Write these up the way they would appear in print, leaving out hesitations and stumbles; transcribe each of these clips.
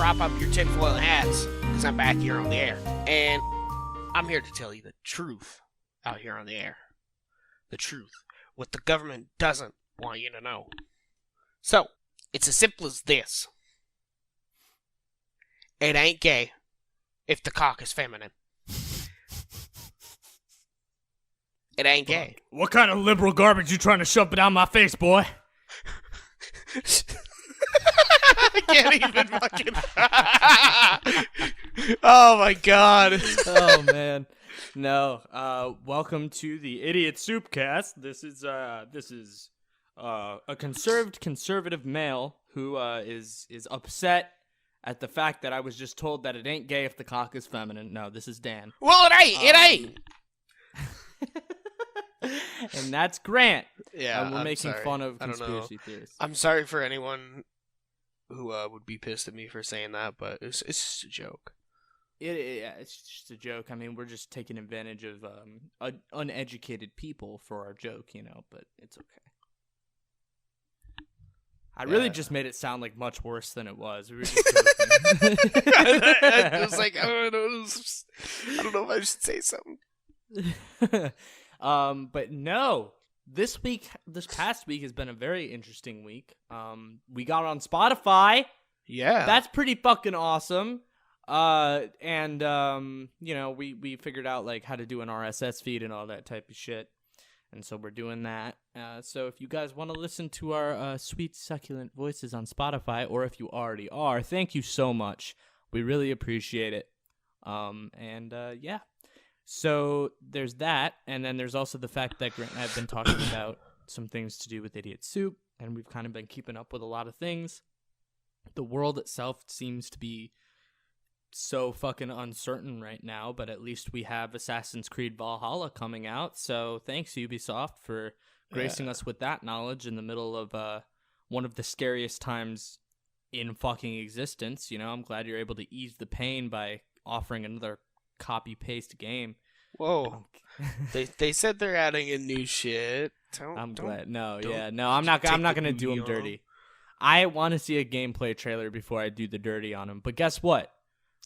prop up your tinfoil hats, because I'm back here on the air. And I'm here to tell you the truth out here on the air. The truth. What the government doesn't want you to know. So, it's as simple as this. It ain't gay if the cock is feminine. It ain't gay. What kind of liberal garbage you trying to shove down my face, boy? I can't even fucking... Oh my god. Oh man. No. Welcome to the IdiotSoupCast. This is a conservative male who is upset at the fact that I was just told that it ain't gay if the cock is feminine. No, this is Dan. Well, it ain't. It ain't. And that's Grant. Yeah, and we're I'm making sorry. fun of conspiracy theorists. I'm sorry for anyone who would be pissed at me for saying that, but it's just a joke. It's just a joke. I mean, we're just taking advantage of uneducated people for our joke, but it's okay. I really just made it sound like much worse than it was. We were just joking. I was like, I don't know if I should say something. But no, this past week has been a very interesting week. We got on Spotify. Yeah. That's pretty fucking awesome. And we figured out like how to do an RSS feed and all that type of shit. And so we're doing that. So if you guys want to listen to our sweet, succulent voices on Spotify, or if you already are, thank you so much. We really appreciate it. Yeah. So there's that. And then there's also the fact that Grant and I have been talking about some things to do with Idiot Soup. And we've kind of been keeping up with a lot of things. The world itself seems to be so fucking uncertain right now, but at least we have Assassins Creed Valhalla coming out. So thanks Ubisoft for gracing us with that knowledge in the middle of one of the scariest times in fucking existence. I'm glad you're able to ease the pain by offering another copy paste game. Whoa. they said they're adding in new shit. I'm glad. No, I'm not gonna do them dirty. I want to see a gameplay trailer before I do the dirty on them. But guess what?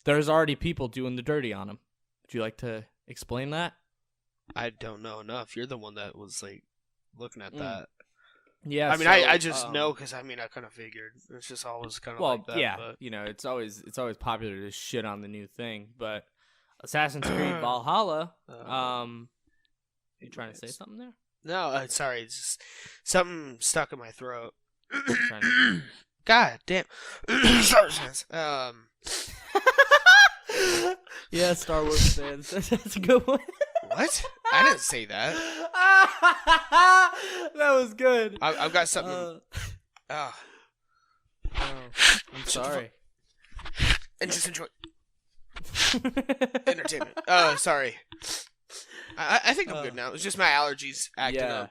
There's already people doing the dirty on them. Would you like to explain that? I don't know enough. You're the one that was like looking at that. Yeah. I mean, I just know because I kind of figured it's just always kind of like that. Yeah. But... it's always popular to shit on the new thing. But Assassin's Creed Valhalla. You trying to say something there? No, sorry. It's just something stuck in my throat. God damn. Yeah, Star Wars fans. That's a good one. What? I didn't say that. That was good. I've got something. I'm sorry. And just enjoy entertainment. Sorry. I think I'm good now. It's just my allergies acting up.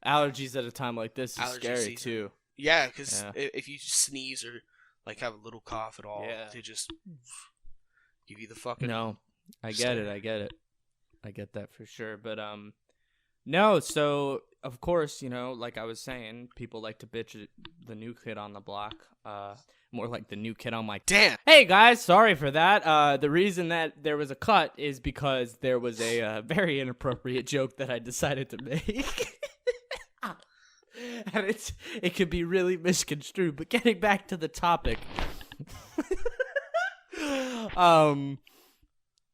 Allergies at a time like this is Allergy scary season. too. Yeah, because if you sneeze or like have a little cough at all, they just give you the fucking. No, I get it. I get that for sure. But no. So of course, like I was saying, people like to bitch at the new kid on the block. More like the new kid on my. Damn. Hey guys, sorry for that. The reason that there was a cut is because there was a very inappropriate joke that I decided to make. And it could be really misconstrued. But getting back to the topic,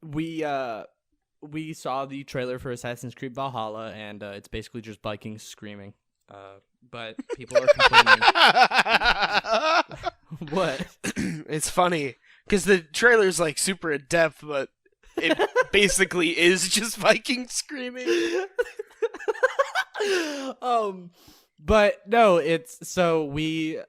we saw the trailer for Assassin's Creed Valhalla, and it's basically just Vikings screaming. But people are complaining. What? It's funny because the trailer's like super in depth, but it basically is just Vikings screaming. But no, it's so we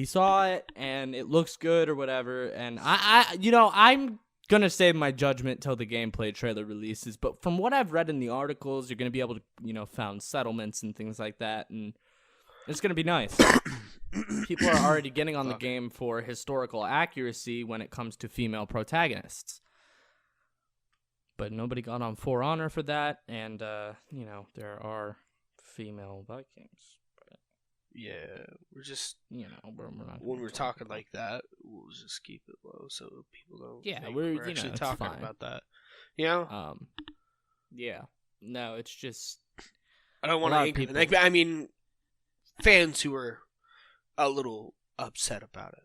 saw it and it looks good or whatever, and I'm gonna save my judgment till the gameplay trailer releases. But from what I've read in the articles, you're gonna be able to found settlements and things like that, and it's gonna be nice. People are already getting on the game for historical accuracy when it comes to female protagonists. But nobody got on For Honor for that, and there are female Vikings. Yeah, we're just we're not. When we're talking like that, we'll just keep it low so people don't. Yeah, think we're actually it's talking fine. about that. You know. Yeah. No, it's just. I don't want to anger the neck. I mean, fans who are a little upset about it.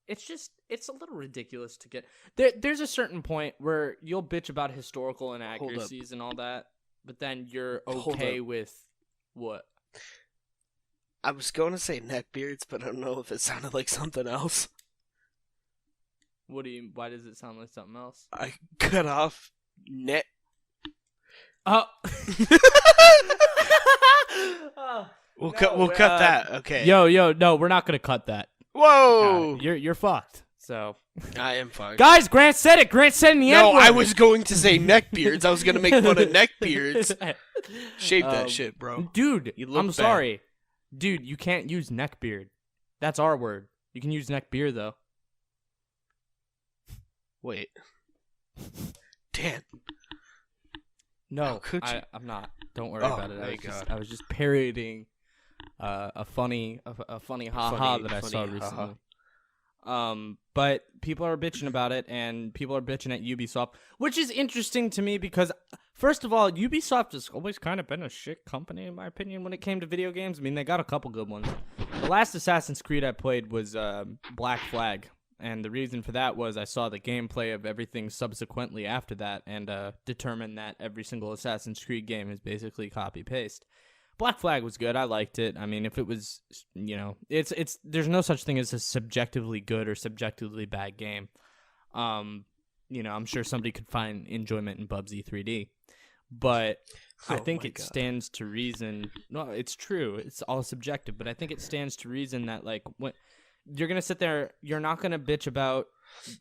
It's a little ridiculous to get there's a certain point where you'll bitch about historical inaccuracies and all that, but then you're okay with what? I was going to say neckbeards, but I don't know if it sounded like something else. Why does it sound like something else? I cut off neck. Oh. We'll cut that. Okay. Yo, no, we're not gonna cut that. Whoa! You're fucked. So I am fucked. Guys, Grant said it. Grant said in the end. No, I was going to say neckbeards. I was gonna make fun of neckbeards. Shave that shit, bro. Dude, I'm sorry. Dude, you can't use neckbeard. That's our word. You can use neckbeard though. Wait. Dan. No, I'm not. Don't worry about it. I was just parodying a funny haha that I saw recently. But people are bitching about it, and people are bitching at Ubisoft, which is interesting to me because, first of all, Ubisoft has always kind of been a shit company, in my opinion, when it came to video games. I mean, they got a couple good ones. The last Assassin's Creed I played was Black Flag, and the reason for that was I saw the gameplay of everything subsequently after that and determined that every single Assassin's Creed game is basically copy-paste. Black Flag was good. I liked it. I mean, if it was, it's there's no such thing as a subjectively good or subjectively bad game. I'm sure somebody could find enjoyment in Bubsy 3D, but I think it stands to reason. No, it's true. It's all subjective, but I think it stands to reason that when you're gonna sit there, you're not gonna bitch about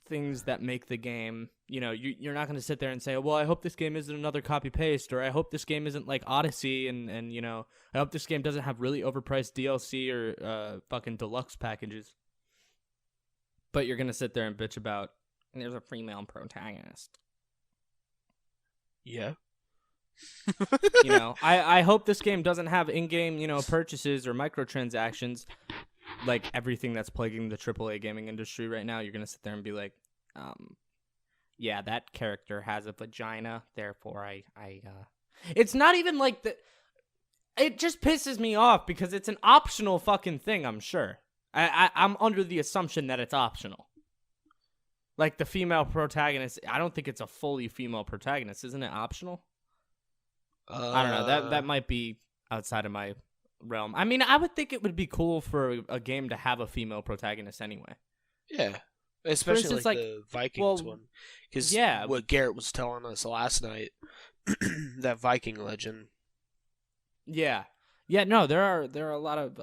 things that make the game. You're not gonna sit there and say, well, I hope this game isn't another copy paste, or I hope this game isn't like Odyssey, and I hope this game doesn't have really overpriced DLC or fucking deluxe packages. But you're gonna sit there and bitch about there's a female protagonist. Yeah. I hope this game doesn't have in-game purchases or microtransactions. Like everything that's plaguing the AAA gaming industry right now, you're gonna sit there and be like, yeah, that character has a vagina, therefore I it's not even like the. It just pisses me off because it's an optional fucking thing. I'm sure. I'm under the assumption that it's optional. Like the female protagonist, I don't think it's a fully female protagonist. Isn't it optional? I don't know. That might be outside of my realm. I mean, I would think it would be cool for a game to have a female protagonist anyway. Yeah, especially instance, like the Vikings one. Because what Garrett was telling us last night, that Viking legend. Yeah. No, there are a lot of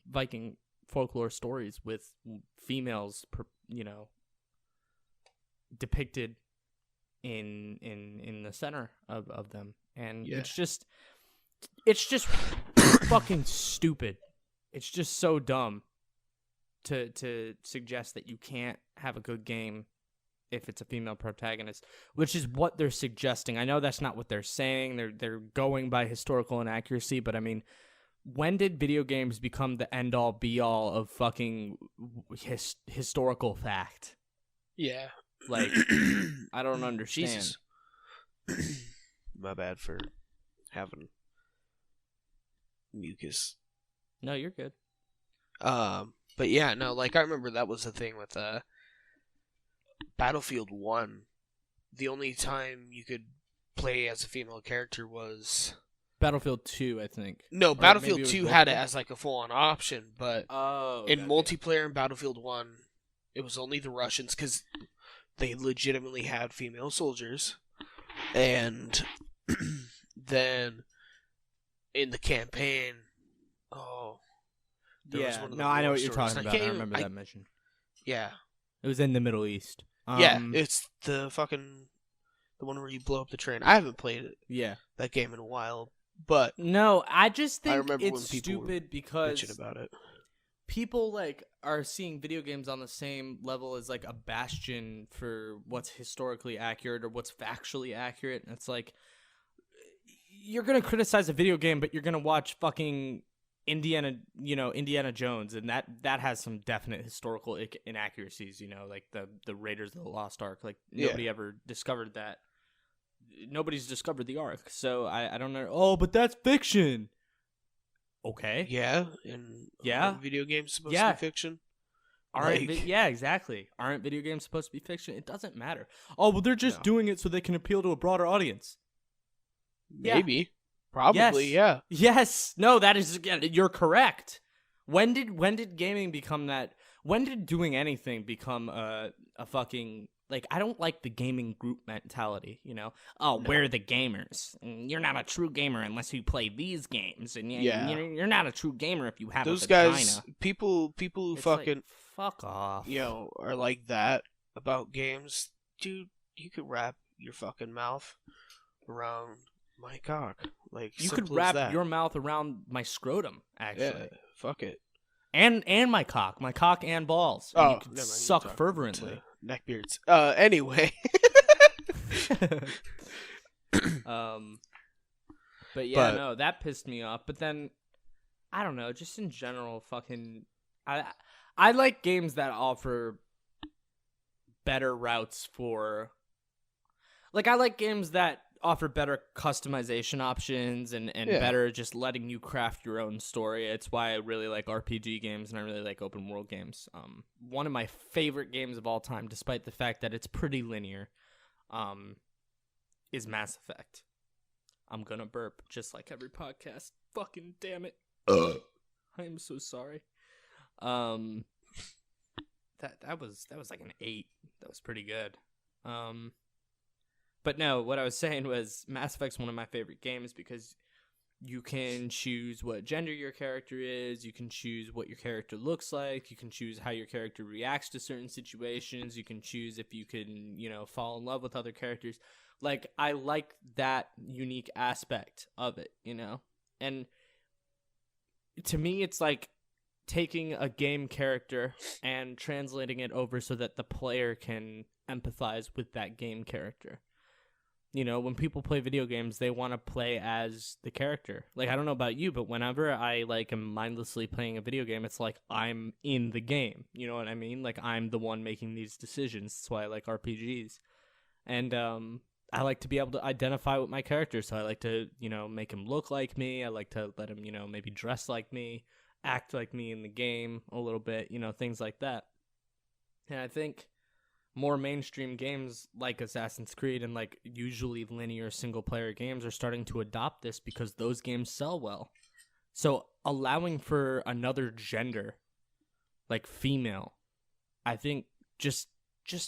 Viking folklore stories with females, depicted in the center of them, and it's just fucking stupid. It's just so dumb to suggest that you can't have a good game if it's a female protagonist, which is what they're suggesting. I know that's not what they're saying. They're going by historical inaccuracy, but I mean, when did video games become the end all be all of fucking historical fact? Yeah. Like, I don't understand. Jesus. My bad for having mucus. No, you're good. But yeah, no, like I remember that was the thing with Battlefield 1. The only time you could play as a female character was Battlefield 2, I think. No, Battlefield 2 had it as like a full-on option, but in gotcha. multiplayer in Battlefield 1, it was only the Russians because they legitimately had female soldiers. And then in the campaign, yeah, no, I know what you're talking about. I remember that mission. Yeah. It was in the Middle East. Yeah, it's the one where you blow up the train. I haven't played that game in a while, but no, I just think it's when stupid because about it. People are seeing video games on the same level as like a bastion for what's historically accurate or what's factually accurate. And it's like, you're gonna criticize a video game, but you're gonna watch fucking Indiana Jones, and that has some definite historical inaccuracies. Like the Raiders of the Lost Ark. Like nobody ever discovered that. Nobody's discovered the Ark, so I don't know. Oh, but that's fiction. Okay. Yeah, and video games supposed to be fiction. Yeah, exactly. Aren't video games supposed to be fiction? It doesn't matter. Oh, well, they're just doing it so they can appeal to a broader audience. Maybe. Yeah. Probably, yes. Yes. No, you're correct. When did gaming become that? When did doing anything become a fucking... Like, I don't like the gaming group mentality, Oh, we're the gamers. You're not a true gamer unless you play these games. And you're not a true gamer if you have those a vagina. Guys, people who it's fucking... Like, fuck off. Are like that about games. Dude, you could wrap your fucking mouth around my cock. Like, you could wrap your mouth around my scrotum, actually. Yeah, fuck it. And my cock and balls. Oh, you could suck fervently. Neckbeards. Anyway. No, that pissed me off. But then, I don't know, just in general, fucking, I like games that offer better routes for, like, I like games that offer better customization options and better just letting you craft your own story. It's why I really like RPG games and I really like open world games. One of my favorite games of all time, despite the fact that it's pretty linear, is Mass Effect. I'm gonna burp just like every podcast. Fucking damn it. I am so sorry. That was like an 8. That was pretty good. But no, what I was saying was Mass Effect's one of my favorite games because you can choose what gender your character is, you can choose what your character looks like, you can choose how your character reacts to certain situations, you can choose if you can, fall in love with other characters. Like, I like that unique aspect of it, And to me, it's like taking a game character and translating it over so that the player can empathize with that game character. When people play video games, they want to play as the character. Like, I don't know about you, but whenever I, am mindlessly playing a video game, it's like I'm in the game. You know what I mean? Like, I'm the one making these decisions. That's why I like RPGs. And I like to be able to identify with my character. So I like to, make him look like me. I like to let him, maybe dress like me, act like me in the game a little bit, things like that. And I think more mainstream games like Assassin's Creed and usually linear single player games are starting to adopt this because those games sell well. So allowing for another gender, like female, I think just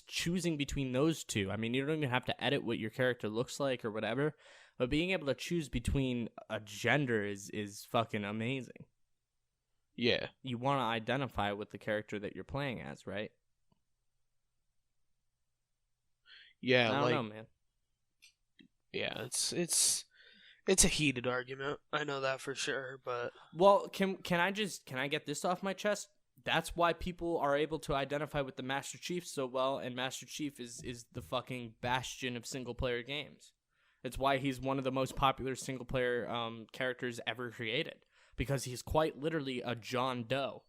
choosing between those two. I mean, you don't even have to edit what your character looks like or whatever, but being able to choose between a gender is fucking amazing. Yeah. You want to identify with the character that you're playing as, right? Yeah, I don't know, man. Yeah, it's a heated argument. I know that for sure, but well, can I get this off my chest? That's why people are able to identify with the Master Chief so well, and Master Chief is the fucking bastion of single player games. It's why he's one of the most popular single player characters ever created, because he's quite literally a John Doe.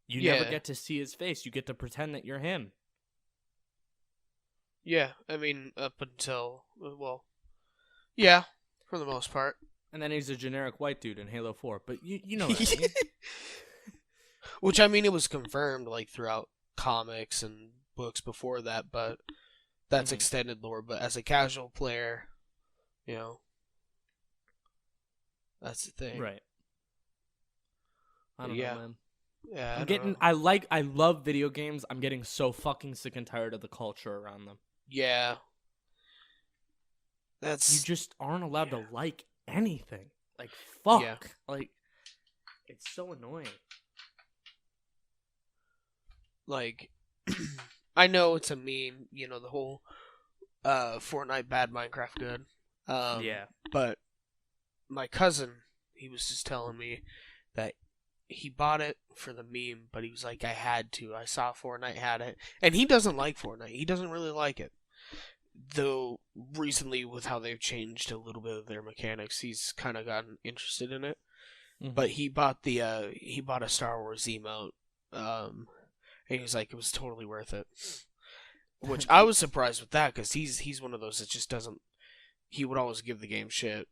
You never get to see his face. You get to pretend that you're him. Yeah, I mean, up until, yeah, for the most part. And then he's a generic white dude in Halo 4, but you know what I mean. Which, I mean, it was confirmed, throughout comics and books before that, but that's extended lore. But as a casual player, that's the thing. Right. I don't know, man. Yeah, I love video games. I'm getting so fucking sick and tired of the culture around them. Yeah. You just aren't allowed to like anything. Fuck. Yeah. It's so annoying. I know it's a meme, the whole Fortnite bad, Minecraft good. Yeah. But my cousin, he was just telling me that he bought it for the meme, but he was like, I had to. I saw Fortnite had it. And he doesn't like Fortnite. He doesn't really like it. Though, recently, with how they've changed a little bit of their mechanics, he's kind of gotten interested in it. but he bought a Star Wars emote, and he was like, it was totally worth it. Which I was surprised with that, because he's one of those that just doesn't. He would always give the game shit,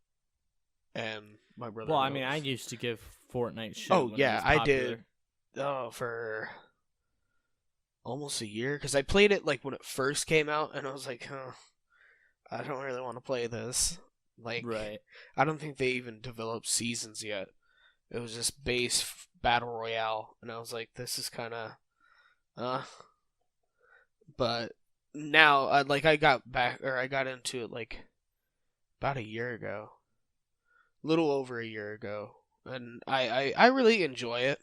and my brother. Well, I mean, I used to give Fortnite shit. Oh when yeah, it was I popular. did. For almost a year, because I played it like when it first came out, and I was like, I don't really want to play this. Like, Right. I don't think they even developed seasons yet. It was just base battle royale, and I was like, this is kind of, But now, I got into it like about a year ago, little over a year ago, and I really enjoy it.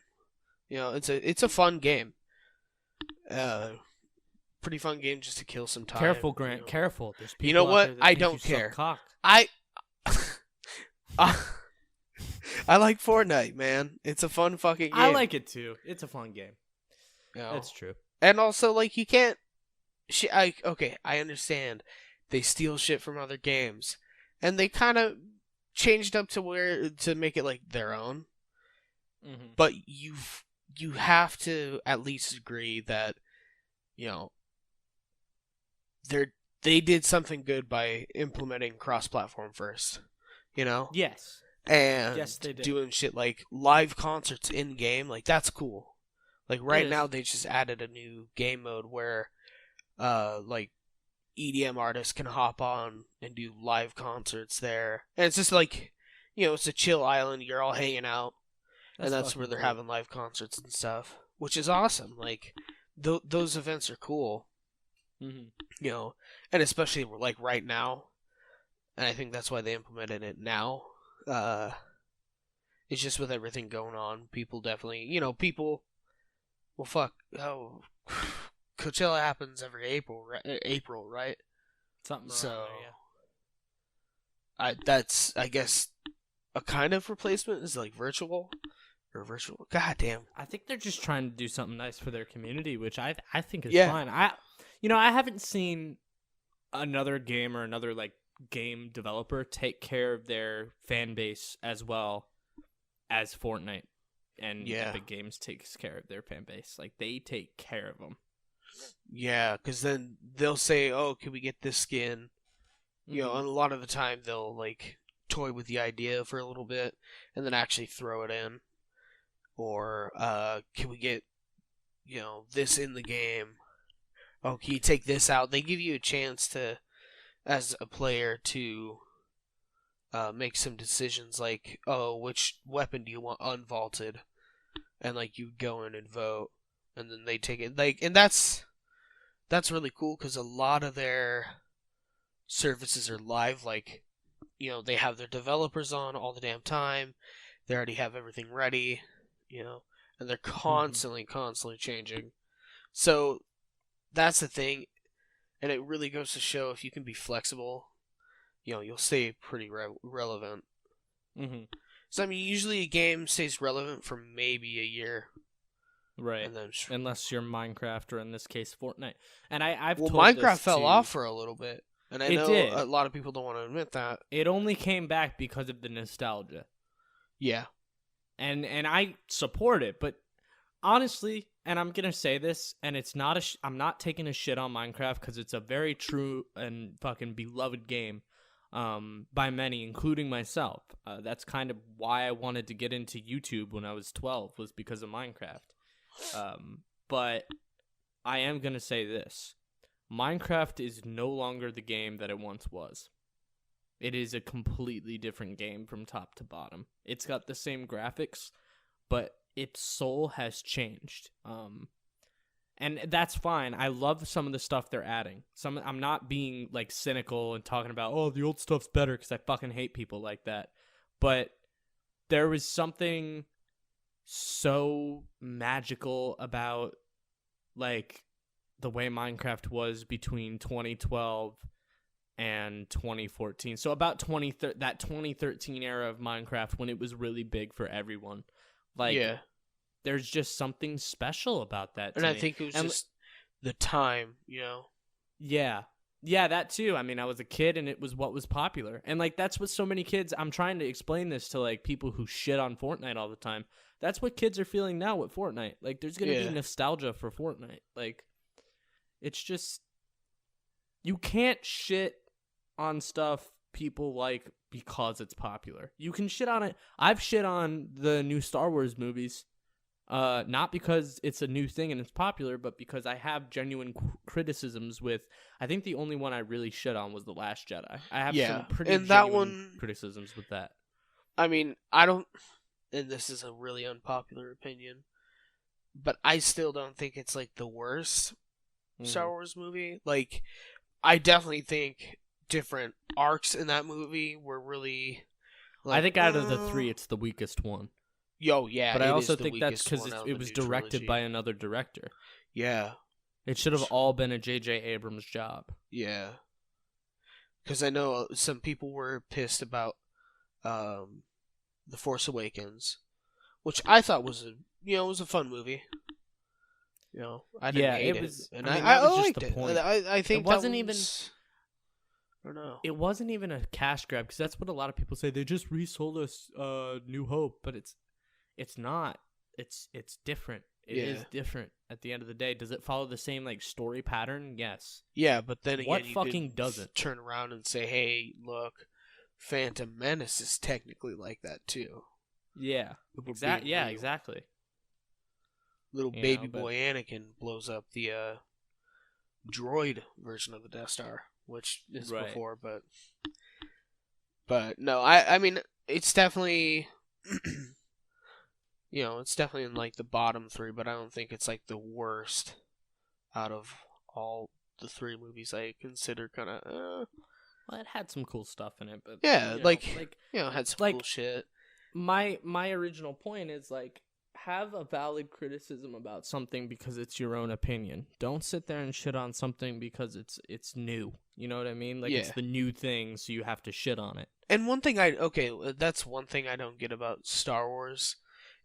You know, it's a fun game. Pretty fun game just to kill some time. Careful, Grant. You know. Careful. There's people You know out what? there that I think don't you suck care. cock. I like Fortnite, man. It's a fun fucking game. I like it too. It's a fun game. You know? That's true. And also, like, you can't. Okay, I understand. They steal shit from other games, and they kind of changed up to make it like their own. Mm-hmm. But you have to at least agree that, you know, they did something good by implementing cross-platform first. You know? Yes. And yes, they did. doing shit like live concerts in game, like that's cool. Like right now, is. they just added a new game mode where, like EDM artists can hop on and do live concerts there, and it's just like, you know, it's a chill island. You're all hanging out, and that's where they're having live concerts and stuff, which is awesome. Like those events are cool, Mm-hmm. you know, and especially like right now, and I think that's why they implemented it now. It's just with everything going on, people definitely, you know, well, fuck, Coachella happens every April, right? Something So, around there, yeah. that's, I guess, a kind of replacement is like virtual. God damn. I think they're just trying to do something nice for their community, which I think is Yeah. fine. I haven't seen another game or another like game developer take care of their fan base as well as Fortnite and Epic Games takes care of their fan base. Like, they take care of them. Yeah, because then they'll say, "Oh, can we get this skin?" You know, Mhm. and a lot of the time they'll like toy with the idea for a little bit and then actually throw it in. Or can we get, you know, this in the game? Oh, can you take this out? They give you a chance to, as a player, to make some decisions like, oh, which weapon do you want unvaulted? And like you go in and vote, and then they take it. Like, and that's really cool because a lot of their services are live. Like, you know, they have their developers on all the damn time. They already have everything ready, you know, and they're constantly changing. So that's the thing, and it really goes to show if you can be flexible, you know, you'll stay pretty relevant. Mm-hmm. So I mean, usually a game stays relevant for maybe a year, Right? and then Unless you're Minecraft or in this case Fortnite. And I've told Minecraft this fell to- off for a little bit, and I It know did. a lot of people don't want to admit that. It only came back because of the nostalgia. Yeah, And I support it, but honestly, and I'm gonna say this, and it's not I'm not taking a shit on Minecraft because it's a very true and fucking beloved game, by many, including myself. That's kind of why I wanted to get into YouTube when I was 12, was because of Minecraft. But I am gonna say this: Minecraft is no longer the game that it once was. It is a completely different game from top to bottom. It's got the same graphics, but its soul has changed. And that's fine. I love some of the stuff they're adding. I'm not being like cynical and talking about, oh, the old stuff's better, because I fucking hate people like that. But there was something so magical about like the way Minecraft was between 2012 and 2014. So about that 2013 era of Minecraft, when it was really big for everyone. Like, yeah. There's just something special about that to And I me. think it was just the time, you know. Yeah. Yeah, that too. I mean, I was a kid and it was what was popular. And like that's what so many kids, I'm trying to explain this to like people who shit on Fortnite all the time. That's what kids are feeling now with Fortnite. Like there's going to be nostalgia for Fortnite. Like it's just you can't shit on stuff people like because it's popular. You can shit on it. I've shit on the new Star Wars movies. Not because it's a new thing and it's popular, but because I have genuine criticisms with. I think the only one I really shit on was The Last Jedi. I have some pretty and genuine criticisms with that. I mean, I don't, and this is a really unpopular opinion, but I still don't think it's like the worst Star Wars movie. Like, I definitely think different arcs in that movie were really. Like, I think out of the three, it's the weakest one. Yeah, but I also think that's because it was directed by another director. Yeah, it should have all been a J.J. Abrams job. Yeah, because I know some people were pissed about The Force Awakens, which I thought was a fun movie. I didn't hate it, and I liked it. I think it wasn't even. I don't know. It wasn't even a cash grab because that's what a lot of people say. They just resold us New Hope, but it's not. It's different. It is different at the end of the day. Does it follow the same like story pattern? Yes. Yeah, but then again, what fucking doesn't turn around and say, "Hey, look, Phantom Menace is technically like that too." Yeah. Exactly. Yeah, exactly. Little baby boy Anakin blows up the droid version of the Death Star, which is before, but no, I mean, it's definitely. It's definitely in like the bottom three, but I don't think it's like the worst out of all the three movies I consider kind of. Well, it had some cool stuff in it, but yeah, it had some cool shit. My original point is like have a valid criticism about something because it's your own opinion. Don't sit there and shit on something because it's new. You know what I mean? Like it's the new thing, so you have to shit on it. And that's one thing I don't get about Star Wars.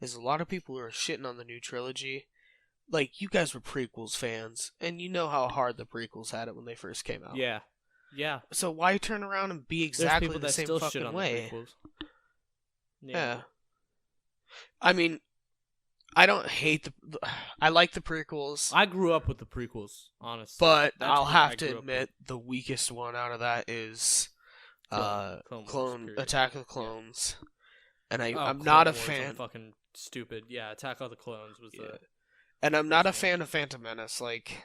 Is a lot of people who are shitting on the new trilogy. Like, you guys were prequels fans, and you know how hard the prequels had it when they first came out. Yeah. Yeah. So why turn around and be exactly the same fucking way? Yeah. I mean, I don't hate I like the prequels. I grew up with the prequels, honestly. But I'll have to admit, the weakest one out of that is Attack of the Clones. And I'm not a fan. Fucking stupid. Yeah, Attack of the Clones was the. And I'm not a fan of Phantom Menace. Like,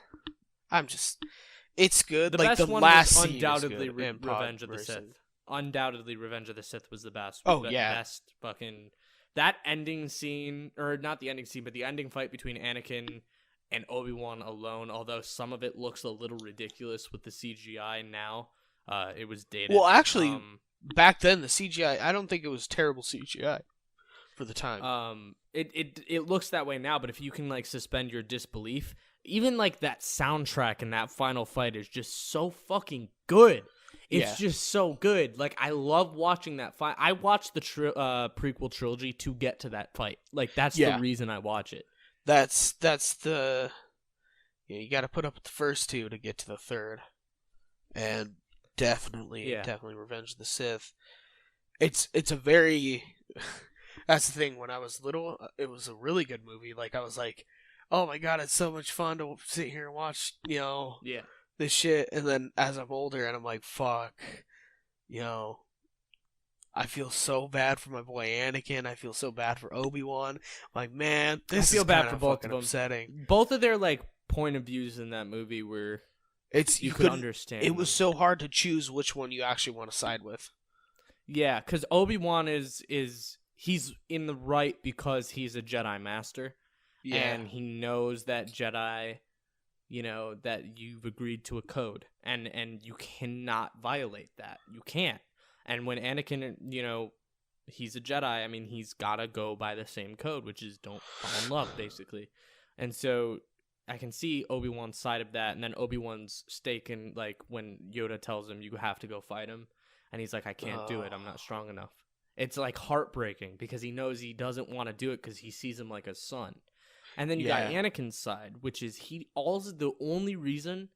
it's good. The like best the one last was scene undoubtedly is good, Revenge of the Sith. Undoubtedly, Revenge of the Sith was the best. Best fucking that ending scene, or not the ending scene, but the ending fight between Anakin and Obi-Wan alone. Although some of it looks a little ridiculous with the CGI now, it was dated. Well, actually. Back then, the CGI, I don't think it was terrible CGI for the time. It looks that way now, but if you can like suspend your disbelief, even like that soundtrack in that final fight is just so fucking good. It's just so good. Like I love watching that fight. I watched the prequel trilogy to get to that fight. Like that's the reason I watch it. That's the you got to put up with the first two to get to the third, and. Definitely Revenge of the Sith. It's a very. That's the thing. When I was little, it was a really good movie. Like I was like, oh my god, it's so much fun to sit here and watch. This shit. And then as I'm older, and I'm like, fuck, I feel so bad for my boy Anakin. I feel so bad for Obi-Wan. I'm like, man, this is bad for both of them. Upsetting. Both of their like point of views in that movie were. You could understand. It was so hard to choose which one you actually want to side with. Yeah, because Obi-Wan he's in the right because he's a Jedi Master. Yeah. And he knows that Jedi, that you've agreed to a code. And you cannot violate that. You can't. And when Anakin, he's a Jedi, I mean, he's got to go by the same code, which is don't fall in love, basically. And so I can see Obi-Wan's side of that, and then Obi-Wan's stake in, like, when Yoda tells him you have to go fight him, and he's like, I can't do it, I'm not strong enough. It's, like, heartbreaking, because he knows he doesn't want to do it because he sees him like a son. And then you got Anakin's side, which is the only reason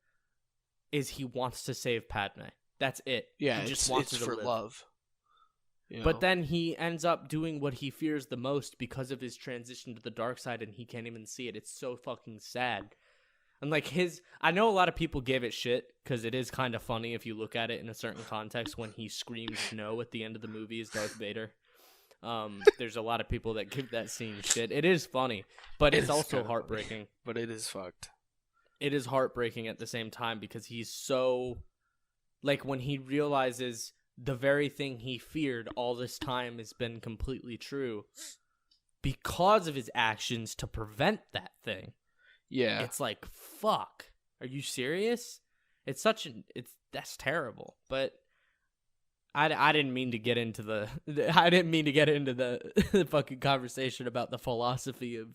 is he wants to save Padme. That's it. Yeah, he just wants it's her to for live. love. But then he ends up doing what he fears the most because of his transition to the dark side, and he can't even see it. It's so fucking sad. And like I know a lot of people gave it shit because it is kind of funny if you look at it in a certain context when he screams no at the end of the movie as Darth Vader. There's a lot of people that give that scene shit. It is funny, but it's also heartbreaking. But it is fucked. It is heartbreaking at the same time because he's so, like, when he realizes the very thing he feared all this time has been completely true because of his actions to prevent that thing. Yeah. It's like, fuck. Are you serious? That's terrible. But I didn't mean to get into the the fucking conversation about the philosophy of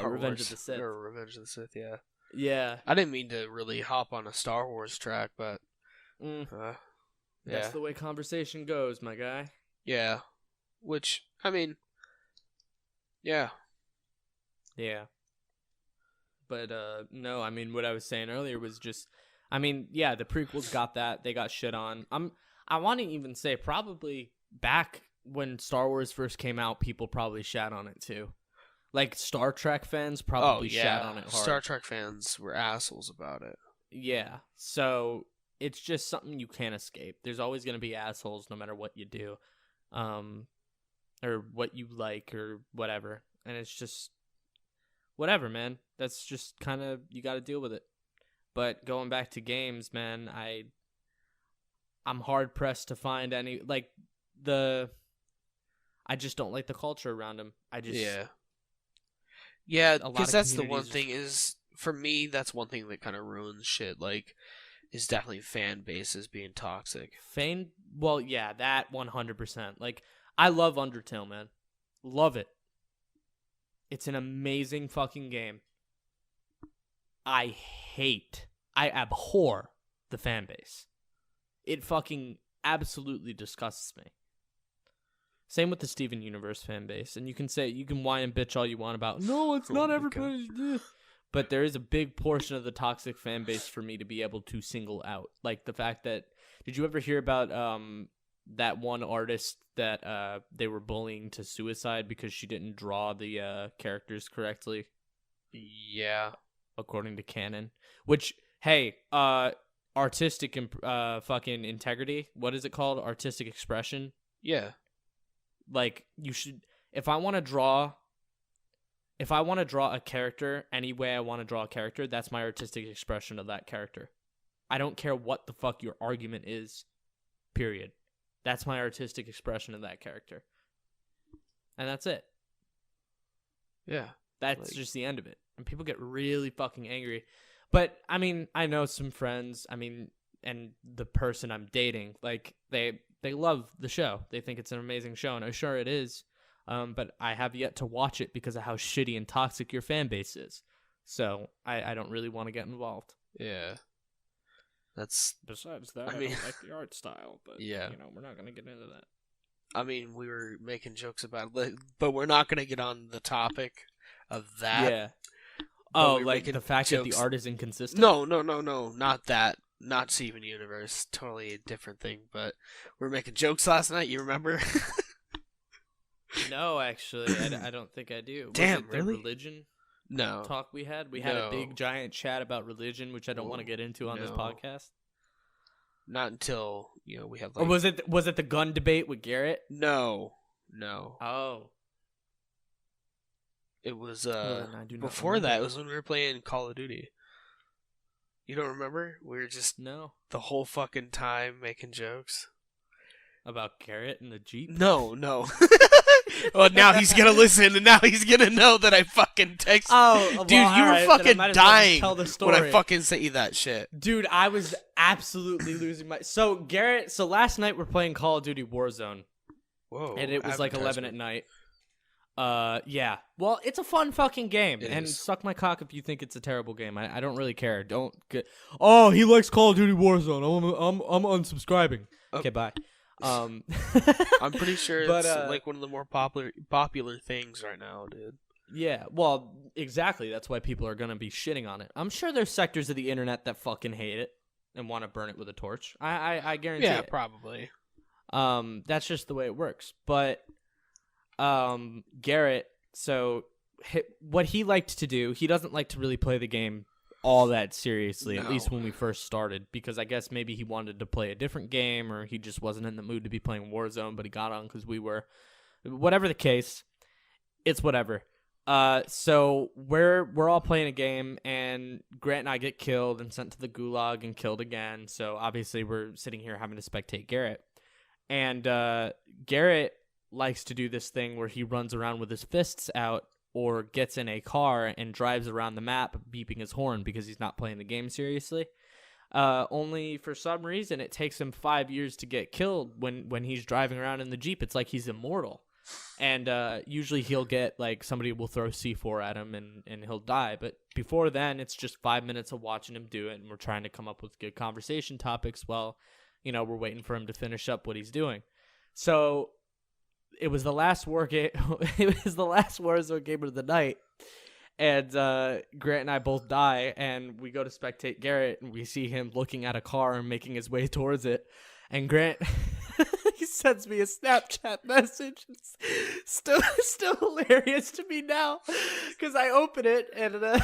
Revenge of the Sith. Or Revenge of the Sith, yeah. Yeah. I didn't mean to really hop on a Star Wars track, but that's the way conversation goes, my guy. Yeah. Which, I mean, yeah. Yeah. But, no, I mean, what I was saying earlier was just, I mean, yeah, the prequels got that. They got shit on. I want to even say probably back when Star Wars first came out, people probably shat on it too. Like, Star Trek fans probably shat on it hard. Star Trek fans were assholes about it. Yeah. So it's just something you can't escape. There's always going to be assholes no matter what you do. Or what you like or whatever. And it's just whatever, man. That's just kind of, you got to deal with it. But going back to games, man, I'm hard pressed to find any, like, I just don't like the culture around them. Yeah, because that's the one thing is, for me, that's one thing that kind of ruins shit, like, is definitely fan bases being toxic. Well, yeah, that 100%. Like, I love Undertale, man. Love it. It's an amazing fucking game. I abhor the fan base. It fucking absolutely disgusts me. Same with the Steven Universe fan base. And you can whine and bitch all you want about, no, it's not everybody. But there is a big portion of the toxic fan base for me to be able to single out. Like the fact that, did you ever hear about that one artist that they were bullying to suicide because she didn't draw the characters correctly? Yeah. According to canon. Which, hey, artistic fucking integrity. What is it called? Artistic expression? Yeah. Like, you should, if I want to draw a character any way I want to draw a character, that's my artistic expression of that character. I don't care what the fuck your argument is, period. That's my artistic expression of that character. And that's it. Yeah. That's just the end of it. And people get really fucking angry. But, I mean, I know some friends, and the person I'm dating, like, they love the show. They think it's an amazing show, and I'm sure it is. But I have yet to watch it because of how shitty and toxic your fan base is. So I don't really want to get involved. Yeah. Besides that, I don't like the art style, but yeah. We're not going to get into that. I mean, we were making jokes about it, but we're not going to get on the topic of that. Yeah. Oh, like the fact that the art is inconsistent? No, not that. Not Steven Universe. Totally a different thing, but we were making jokes last night, you remember? No, actually, I don't think I do. Damn, was it really? The religion No. talk we had? We had a big, giant chat about religion, which I don't want to get into on this podcast. Not until, we have Or was it the gun debate with Garrett? No. Oh. It was, before that, it was when we were playing Call of Duty. You don't remember? We were just, the whole fucking time making jokes. About Garrett and the Jeep? No. Well, now he's gonna listen, and now he's gonna know that I fucking texted. Oh, well, dude, you were fucking dying when I fucking sent you that shit. Dude, I was absolutely losing my... So, Garrett, last night we're playing Call of Duty Warzone. Whoa. And it was like 11 at night. Yeah. Well, it's a fun fucking game. And suck my cock if you think it's a terrible game. I don't really care. Don't get... Oh, he likes Call of Duty Warzone. I'm unsubscribing. Okay, bye. I'm pretty sure it's like one of the more popular things right now, dude. Yeah, well, exactly. That's why people are gonna be shitting on it. I'm sure there's sectors of the internet that fucking hate it. and want to burn it with a torch. I guarantee Yeah, it. probably. That's just the way it works. But Garrett, so what he liked to do, he doesn't like to really play the game all that seriously, at least when we first started, because I guess maybe he wanted to play a different game, or he just wasn't in the mood to be playing Warzone, but he got on because we were. Whatever the case, it's whatever. So we're all playing a game, and Grant and I get killed and sent to the gulag and killed again. So obviously we're sitting here having to spectate Garrett. And Garrett likes to do this thing where he runs around with his fists out or gets in a car and drives around the map beeping his horn because he's not playing the game seriously. Only for some reason it takes him 5 years to get killed when he's driving around in the Jeep. It's like he's immortal. And usually he'll get, like, somebody will throw C4 at him and he'll die. But before then, it's just 5 minutes of watching him do it, and we're trying to come up with good conversation topics while, you know, we're waiting for him to finish up what he's doing. So it was the last it was the last Warzone game of the night, and Grant and I both die, and we go to spectate Garrett, and we see him looking at a car and making his way towards it, and Grant he sends me a Snapchat message. It's still hilarious to me now, because I open it, and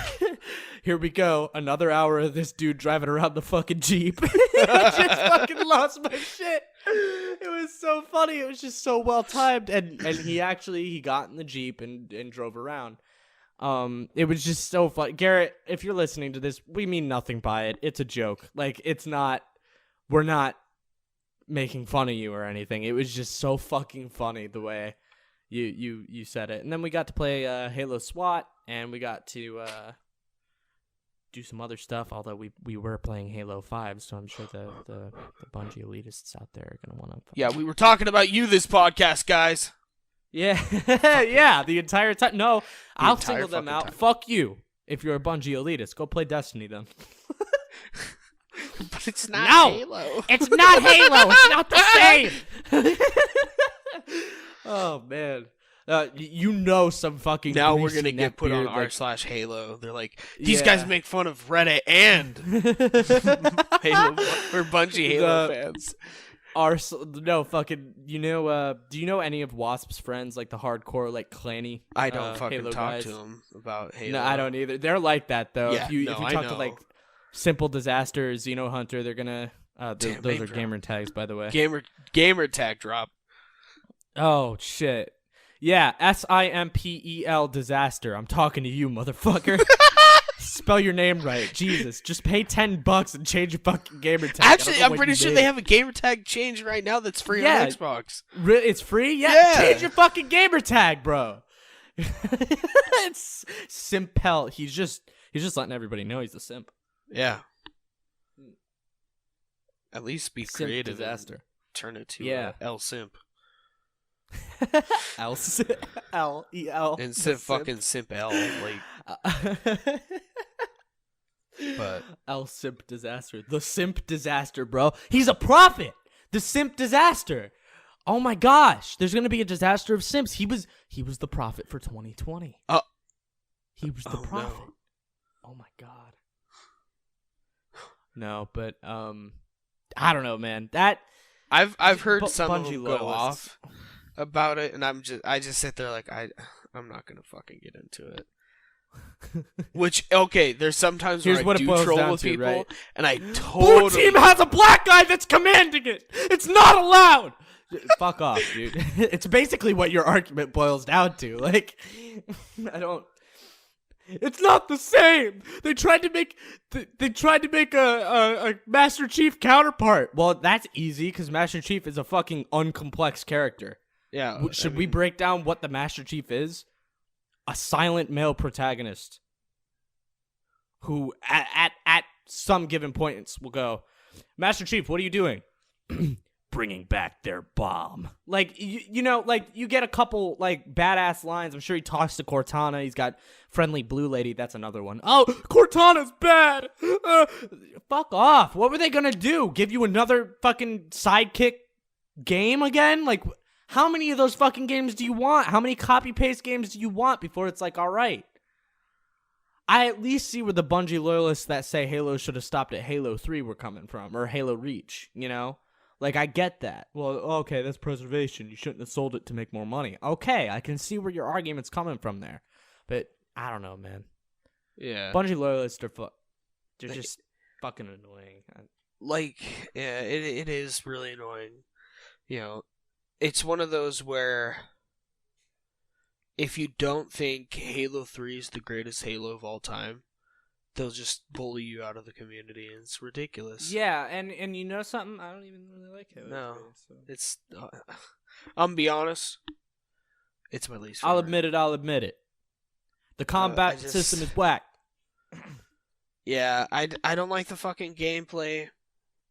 here we go, another hour of this dude driving around the fucking Jeep. I just fucking lost my shit. It was so funny. It was just so well timed, and he got in the Jeep and drove around. It was just so fun. Garrett, if you're listening to this, we mean nothing by it. It's a joke. Like, we're not making fun of you or anything. It was just so fucking funny the way you said it. And then we got to play Halo SWAT, and we got to do some other stuff, although we were playing Halo 5, so I'm sure the Bungie elitists out there are going to want to... Yeah, we were talking about you this podcast, guys. Yeah, yeah, the entire time. No, I'll single them out. Time. Fuck you. If you're a Bungie elitist, go play Destiny then. But it's not Halo. It's not Halo. It's not the same. Oh, man. You know some fucking... Now we're going to get put on r/Halo. They're like, these guys make fun of Reddit and Halo. We're Bungie Halo fans. No, fucking, do you know any of Wasp's friends, like the hardcore, like, clanny I don't fucking Halo talk guys? to them about Halo. No, I don't either. They're like that, though. Yeah, if you talk to, like, Simple Disaster, Xeno Hunter, they're gonna, those are gamer tags, by the way. Gamer tag drop. Oh, shit. Yeah, SIMPEL Disaster. I'm talking to you, motherfucker. Spell your name right. Jesus. Just pay $10 and change your fucking gamer tag. Actually, I'm pretty sure they have a gamer tag change right now that's free on Xbox. It's free? Yeah. Change your fucking gamer tag, bro. It's Simpel. He's just letting everybody know he's a simp. Yeah. At least be simp creative. Disaster. Turn it to L Simp. L-E-L. And fucking Simp L. Like. But L Simp Disaster. The Simp Disaster, bro. He's a prophet. The Simp Disaster. Oh my gosh. There's gonna be a disaster of simps. He was the prophet for 2020. He was the prophet. No. Oh my god. No, but I don't know, man. That I've heard some Bungie of them loyalists go off about it, and I just sit there like I'm not gonna fucking get into it. Which, okay, there's sometimes where I do troll with people, right? And I totally... Blue team has a black guy that's commanding it! It's not allowed! Fuck off, dude. It's basically what your argument boils down to. Like, I don't... It's not the same! They tried to make a Master Chief counterpart. Well, that's easy, because Master Chief is a fucking uncomplex character. Yeah. Should we break down what the Master Chief is? A silent male protagonist who at some given points will go, Master Chief, what are you doing? Bringing back their bomb. Like, you know, like, you get a couple, like, badass lines. I'm sure he talks to Cortana. He's got friendly blue lady. That's another one. Oh, Cortana's bad. Fuck off. What were they gonna do? Give you another fucking sidekick game again? Like, how many of those fucking games do you want? How many copy-paste games do you want before it's like, all right? I at least see where the Bungie loyalists that say Halo should have stopped at Halo 3 were coming from, or Halo Reach, you know? Like, I get that. Well, okay, that's preservation. You shouldn't have sold it to make more money. Okay, I can see where your argument's coming from there. But, I don't know, man. Yeah. Bungie loyalists are they're just fucking annoying. Like, yeah, it is really annoying. You know, it's one of those where if you don't think Halo 3 is the greatest Halo of all time, they'll just bully you out of the community, and it's ridiculous. Yeah, and you know something? I don't even really like Halo 3. So. It's... I'm gonna be honest. It's my least favorite. I'll admit it. The combat system is whack. Yeah, I don't like the fucking gameplay.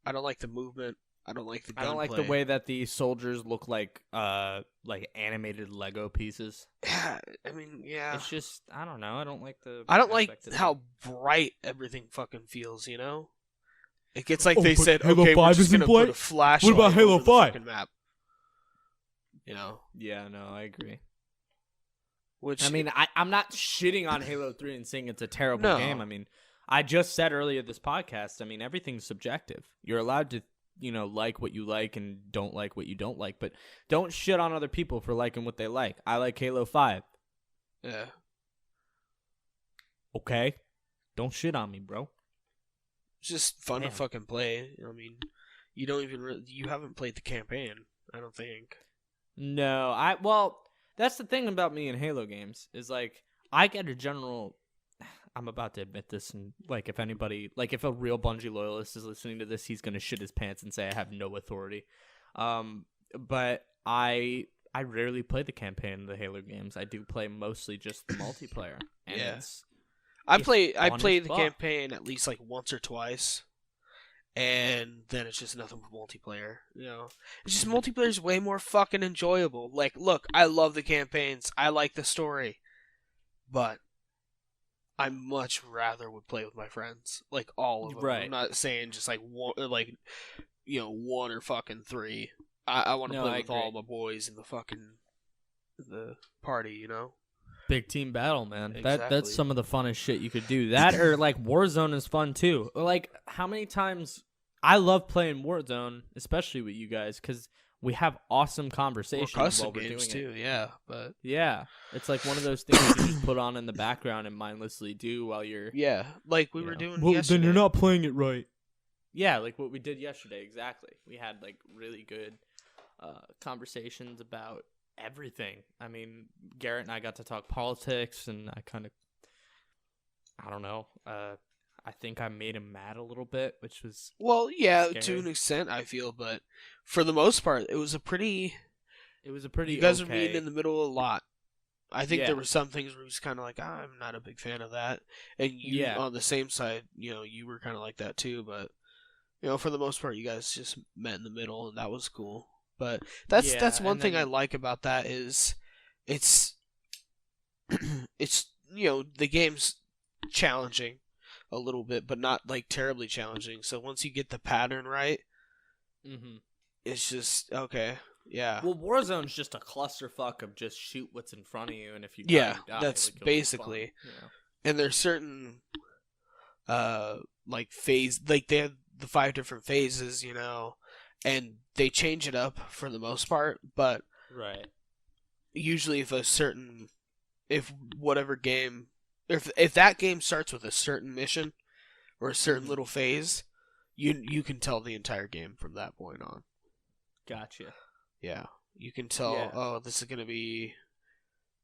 I don't like the movement. I don't like the gunplay. I don't like the way that the soldiers look like animated Lego pieces. Yeah, I mean, yeah. It's just, I don't know. I don't like how bright everything fucking feels, you know? It gets like they said, Halo okay, 5 we're just isn't gonna bright? put a flashlight What about Halo over the 5? fucking map. You know? Yeah, no, I agree. Which I mean, I'm not shitting on Halo 3 and saying it's a terrible game. I mean, I just said earlier this podcast, I mean, everything's subjective. You're allowed to, like what you like and don't like what you don't like, but don't shit on other people for liking what they like. I like Halo 5. Yeah. Okay? Don't shit on me, bro. It's just fun to fucking play. I mean, you haven't played the campaign, I don't think. No, well, that's the thing about me in Halo games is like I get a general. I'm about to admit this, and like if a real Bungie loyalist is listening to this, he's gonna shit his pants and say I have no authority. But I rarely play the campaign in the Halo games. I do play mostly just the multiplayer. And yeah, I play the campaign at least like once or twice. And then it's just nothing but multiplayer, you know? It's just multiplayer's way more fucking enjoyable. Like, look, I love the campaigns. I like the story. But I much rather would play with my friends. Like, all of them. Right. I'm not saying just like one, one or fucking three. I want to play with all my boys in the party, you know? Big team battle, man. Exactly. That's some of the funnest shit you could do. That or like Warzone is fun too. Like how many times I love playing Warzone, especially with you guys, because we have awesome conversations while we're doing too. it. Yeah, but yeah, it's like one of those things you can just put on in the background and mindlessly do while you're like we were doing. Well, yesterday. then you're not playing it right. Yeah, like what we did yesterday. Exactly. We had like really good conversations about everything. I mean, Garrett and I got to talk politics, and I don't know. I think I made him mad a little bit, which was scary. To an extent, I feel, but for the most part, it was a pretty. You guys were meeting in the middle a lot. I think there were some things where he was kind of like, I'm not a big fan of that, and you on the same side, you were kind of like that too. But for the most part, you guys just met in the middle, and that was cool. But that's one thing I like about that is it's the game's challenging a little bit, but not like terribly challenging. So once you get the pattern right, it's just okay. Yeah. Well, Warzone's just a clusterfuck of just shoot what's in front of you, and if you die, that's basically. And there's certain phase, like they have the 5 different phases, and they change it up for the most part, but usually if that game starts with a certain mission or a certain little phase, you can tell the entire game from that point on. Gotcha. Yeah, you can tell. Oh, this is gonna be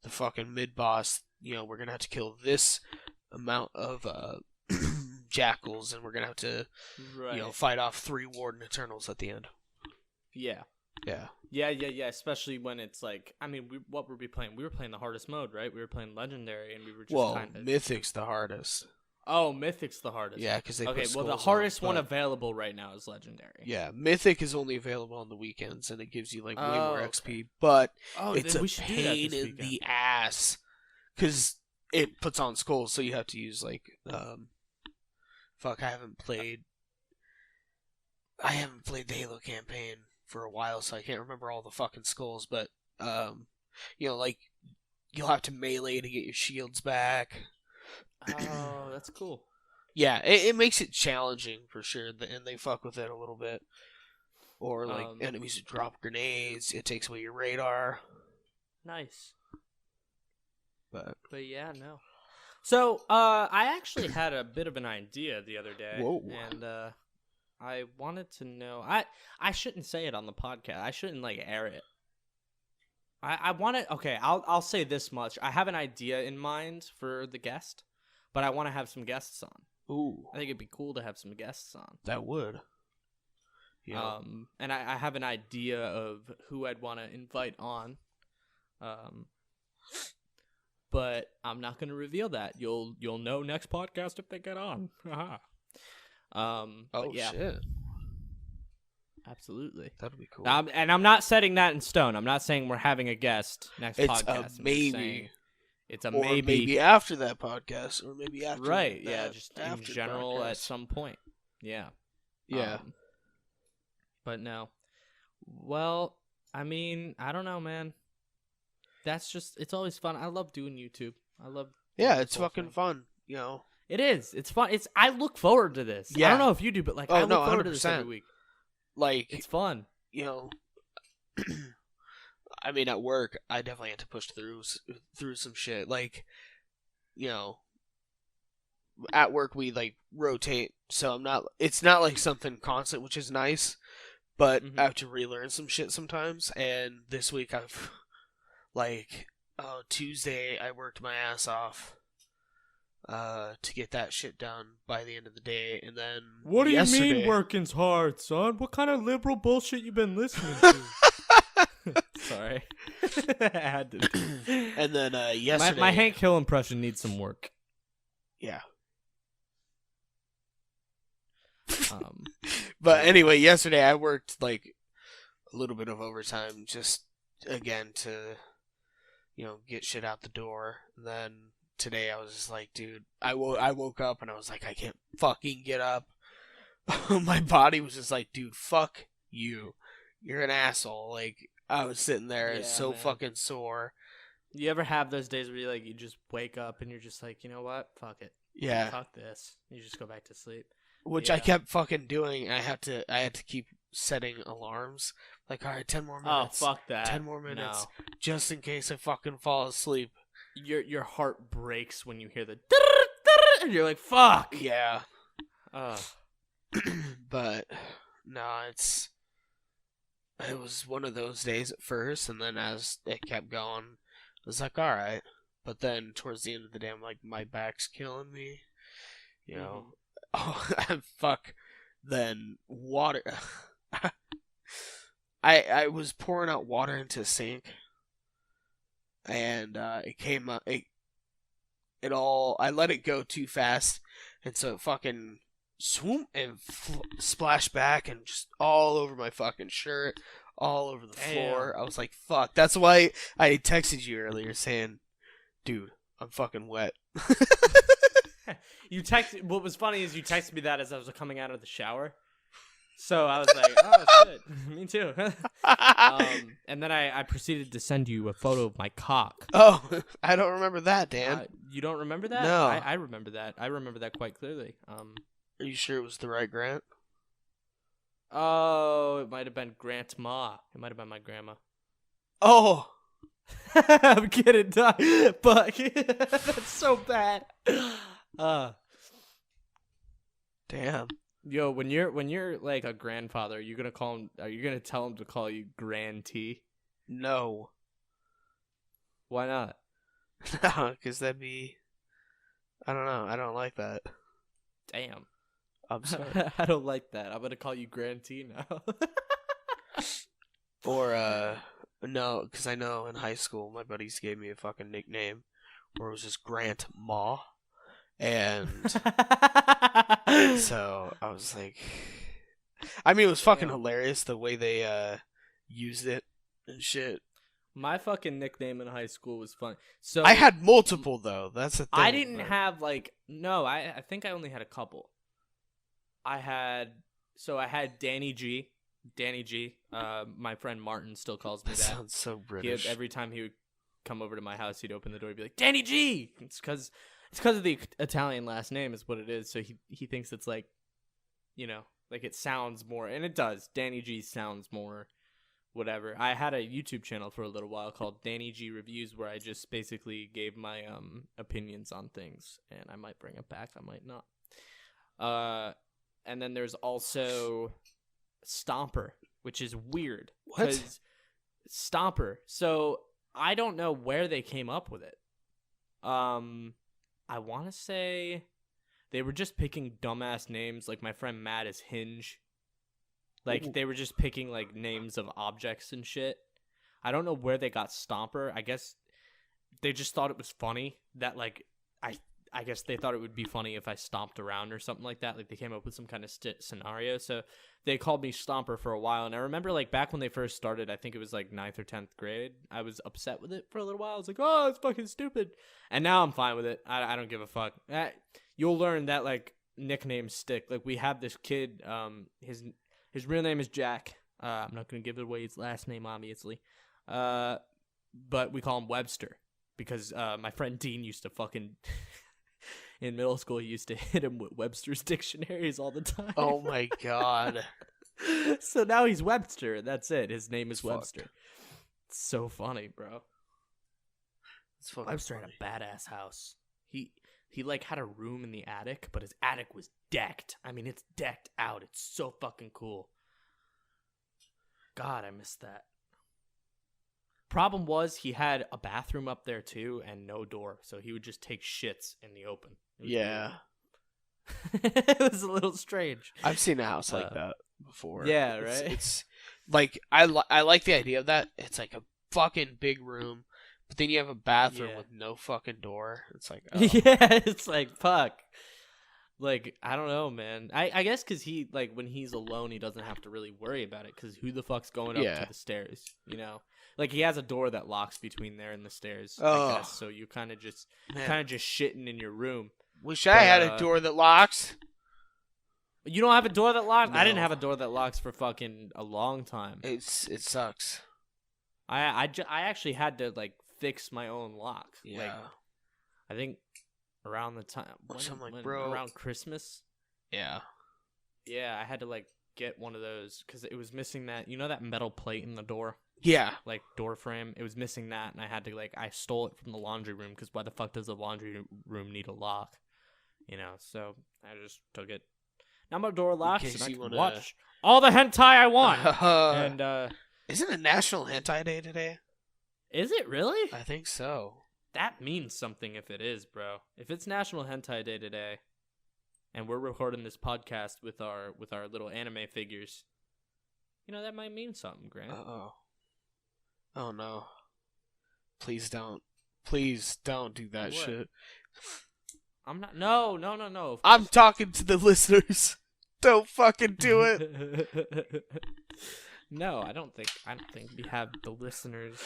the fucking mid boss. We're gonna have to kill this amount of jackals, and we're gonna have to fight off 3 Warden Eternals at the end. Yeah. Especially when it's like, I mean, what were we playing? We were playing the hardest mode, right? We were playing Legendary, and we were just kind of... Mythic's the hardest. Oh, Mythic's the hardest. Yeah, because they put the hardest one available right now is Legendary. Yeah, Mythic is only available on the weekends, and it gives you, way more XP, but it's a pain in the ass, because it puts on skulls, so you have to use, I haven't played the Halo campaign for a while, so I can't remember all the fucking skulls, but, you'll have to melee to get your shields back. Oh, that's cool. Yeah, it makes it challenging for sure, and they fuck with it a little bit. Or like enemies who drop grenades, it takes away your radar. Nice. But yeah, no. So, I actually had a bit of an idea the other day. Whoa. And I wanted to know. I shouldn't say it on the podcast. I shouldn't like air it. I want to. Okay, I'll say this much. I have an idea in mind for the guest, but I want to have some guests on. Ooh, I think it'd be cool to have some guests on. that would. Yeah. And I have an idea of who I'd want to invite on. But I'm not going to reveal that. You'll know next podcast if they get on. Oh yeah. shit. Absolutely. That'd be cool. And I'm not setting that in stone. I'm not saying we're having a guest next It's podcast. a maybe. It's a or maybe. Maybe after that podcast, or maybe after. Right. That, Yeah. Just in after general podcast. at some point. Yeah. Yeah. But no. Well, I mean, I don't know, man. That's just, it's always fun. I love doing YouTube. I love. Yeah, it's fucking fun. You know. It is. It's fun. I look forward to this. Yeah. I don't know if you do, but like, I look forward to this 100%. every week. Like, It's fun. you know. I mean, at work, I definitely had to push through some shit. Like, you know, at work we like rotate, so it's not like something constant, which is nice. But I have to relearn some shit sometimes. And this week I've like Tuesday I worked my ass off to get that shit done by the end of the day, and then What do yesterday, you mean working's hard, son? What kind of liberal bullshit you been listening to? Sorry. I had to. And then yesterday, My Hank Hill impression needs some work. Yeah. But anyway, yesterday I worked like a little bit of overtime just again to, you know, get shit out the door. And then today I was just like, dude, I woke up and I was like, I can't fucking get up. My body was just like, dude, fuck you. You're an asshole. Like, I was sitting there so fucking sore. You ever have those days where you just wake up and you're just like, you know what? Fuck it. Yeah. Fuck this. You just go back to sleep. Which I kept fucking doing. I had to keep setting alarms. Like, all right, 10 more minutes. Oh, fuck that. 10 more minutes. No. Just in case I fucking fall asleep. Your heart breaks when you hear the and you're like, fuck. Yeah. Ugh. But, no, it was one of those days at first, and then as it kept going, I was like, all right. But then towards the end of the day, I'm like, my back's killing me. You know? Oh, fuck. Then water. I was pouring out water into a sink, and it came up. I let it go too fast, and so it fucking swoop and splashed back, and just all over my fucking shirt, all over the floor. I was like, fuck. That's why I texted you earlier saying, dude, I'm fucking wet. What was funny is you texted me that as I was coming out of the shower. So I was like, oh, shit. Me too. And then I proceeded to send you a photo of my cock. Oh, I don't remember that, Dan. You don't remember that? No. I remember that. I remember that quite clearly. Are you sure it was the right Grant? Oh, it might have been Grandma. It might have been my grandma. Oh! I'm kidding, but that's so bad. Damn. Yo, when you're like a grandfather, are you gonna tell him to call you Grand T? No. Why not? No, because that'd be... I don't know. I don't like that. Damn. I'm sorry. I don't like that. I'm gonna call you Grand T now. Or, no, because I know in high school my buddies gave me a fucking nickname where it was just Grant Ma. And so I was like... I mean, it was fucking hilarious the way they used it and shit. My fucking nickname in high school was fun. So I had multiple, though. That's the thing. I didn't have, no, I think I only had a couple. I had Danny G. My friend Martin still calls me that. Sounds so British. Every time he would come over to my house, he'd open the door and be like, Danny G! It's because It's because of the Italian last name is what it is. So he thinks it's like, like it sounds more, and it does. Danny G sounds more whatever. I had a YouTube channel for a little while called Danny G Reviews, where I just basically gave my opinions on things, and I might bring it back. I might not. And then there's also Stomper, which is weird. What? Stomper. So I don't know where they came up with it. I want to say they were just picking dumbass names. Like my friend Matt is Hinge. Like Ooh. they were just picking like names of objects and shit. I don't know where they got Stomper. I guess they just thought it was funny that like I guess they thought it would be funny if I stomped around or something like that. Like they came up with some kind of scenario. So they called me Stomper for a while. And I remember like back when they first started, I think it was like 9th or 10th grade. I was upset with it for a little while. I was like, oh, it's fucking stupid. And now I'm fine with it. I don't give a fuck. You'll learn that like nicknames stick. Like we have this kid. His real name is Jack. I'm not going to give away his last name, obviously. But we call him Webster because my friend Dean used to fucking... In middle school, he used to hit him with Webster's dictionaries all the time. Oh my god. So now he's Webster. That's it. His name is Webster. It's so funny, bro. It's Webster had a badass house. He like had a room in the attic, but his attic was decked. I mean, it's decked out. It's so fucking cool. God, I missed that. Problem was he had a bathroom up there too and no door, so he would just take shits in the open. Yeah. It was a little strange. I've seen a house like that before. Yeah, right? It's like I like the idea of that. It's like a fucking big room, but then you have a bathroom with no fucking door. It's like yeah, it's like fuck. Like I don't know, man. I guess because he like when he's alone, he doesn't have to really worry about it because who the fuck's going up to the stairs, Like he has a door that locks between there and the stairs. I guess, so you kind of just shitting in your room. Wish I had a door that locks. You don't have a door that locks? No. I didn't have a door that locks for fucking a long time. It sucks. I actually had to like fix my own lock. Yeah. Like, I think around the time around Christmas. Yeah. Yeah, I had to like get one of those because it was missing that that metal plate in the door. Yeah. Like door frame. It was missing that, and I had to I stole it from the laundry room because why the fuck does the laundry room need a lock? So I just took it. Now my door locks, and I can watch all the hentai I want. And isn't it National Hentai Day today? Is it really? I think so. That means something if it is, bro. If it's National Hentai Day today, and we're recording this podcast with our little anime figures, that might mean something, Grant. Oh no. Please don't. Please don't do that shit. I'm not. No. I'm talking to the listeners. Don't fucking do it. No, I don't think we have the listeners.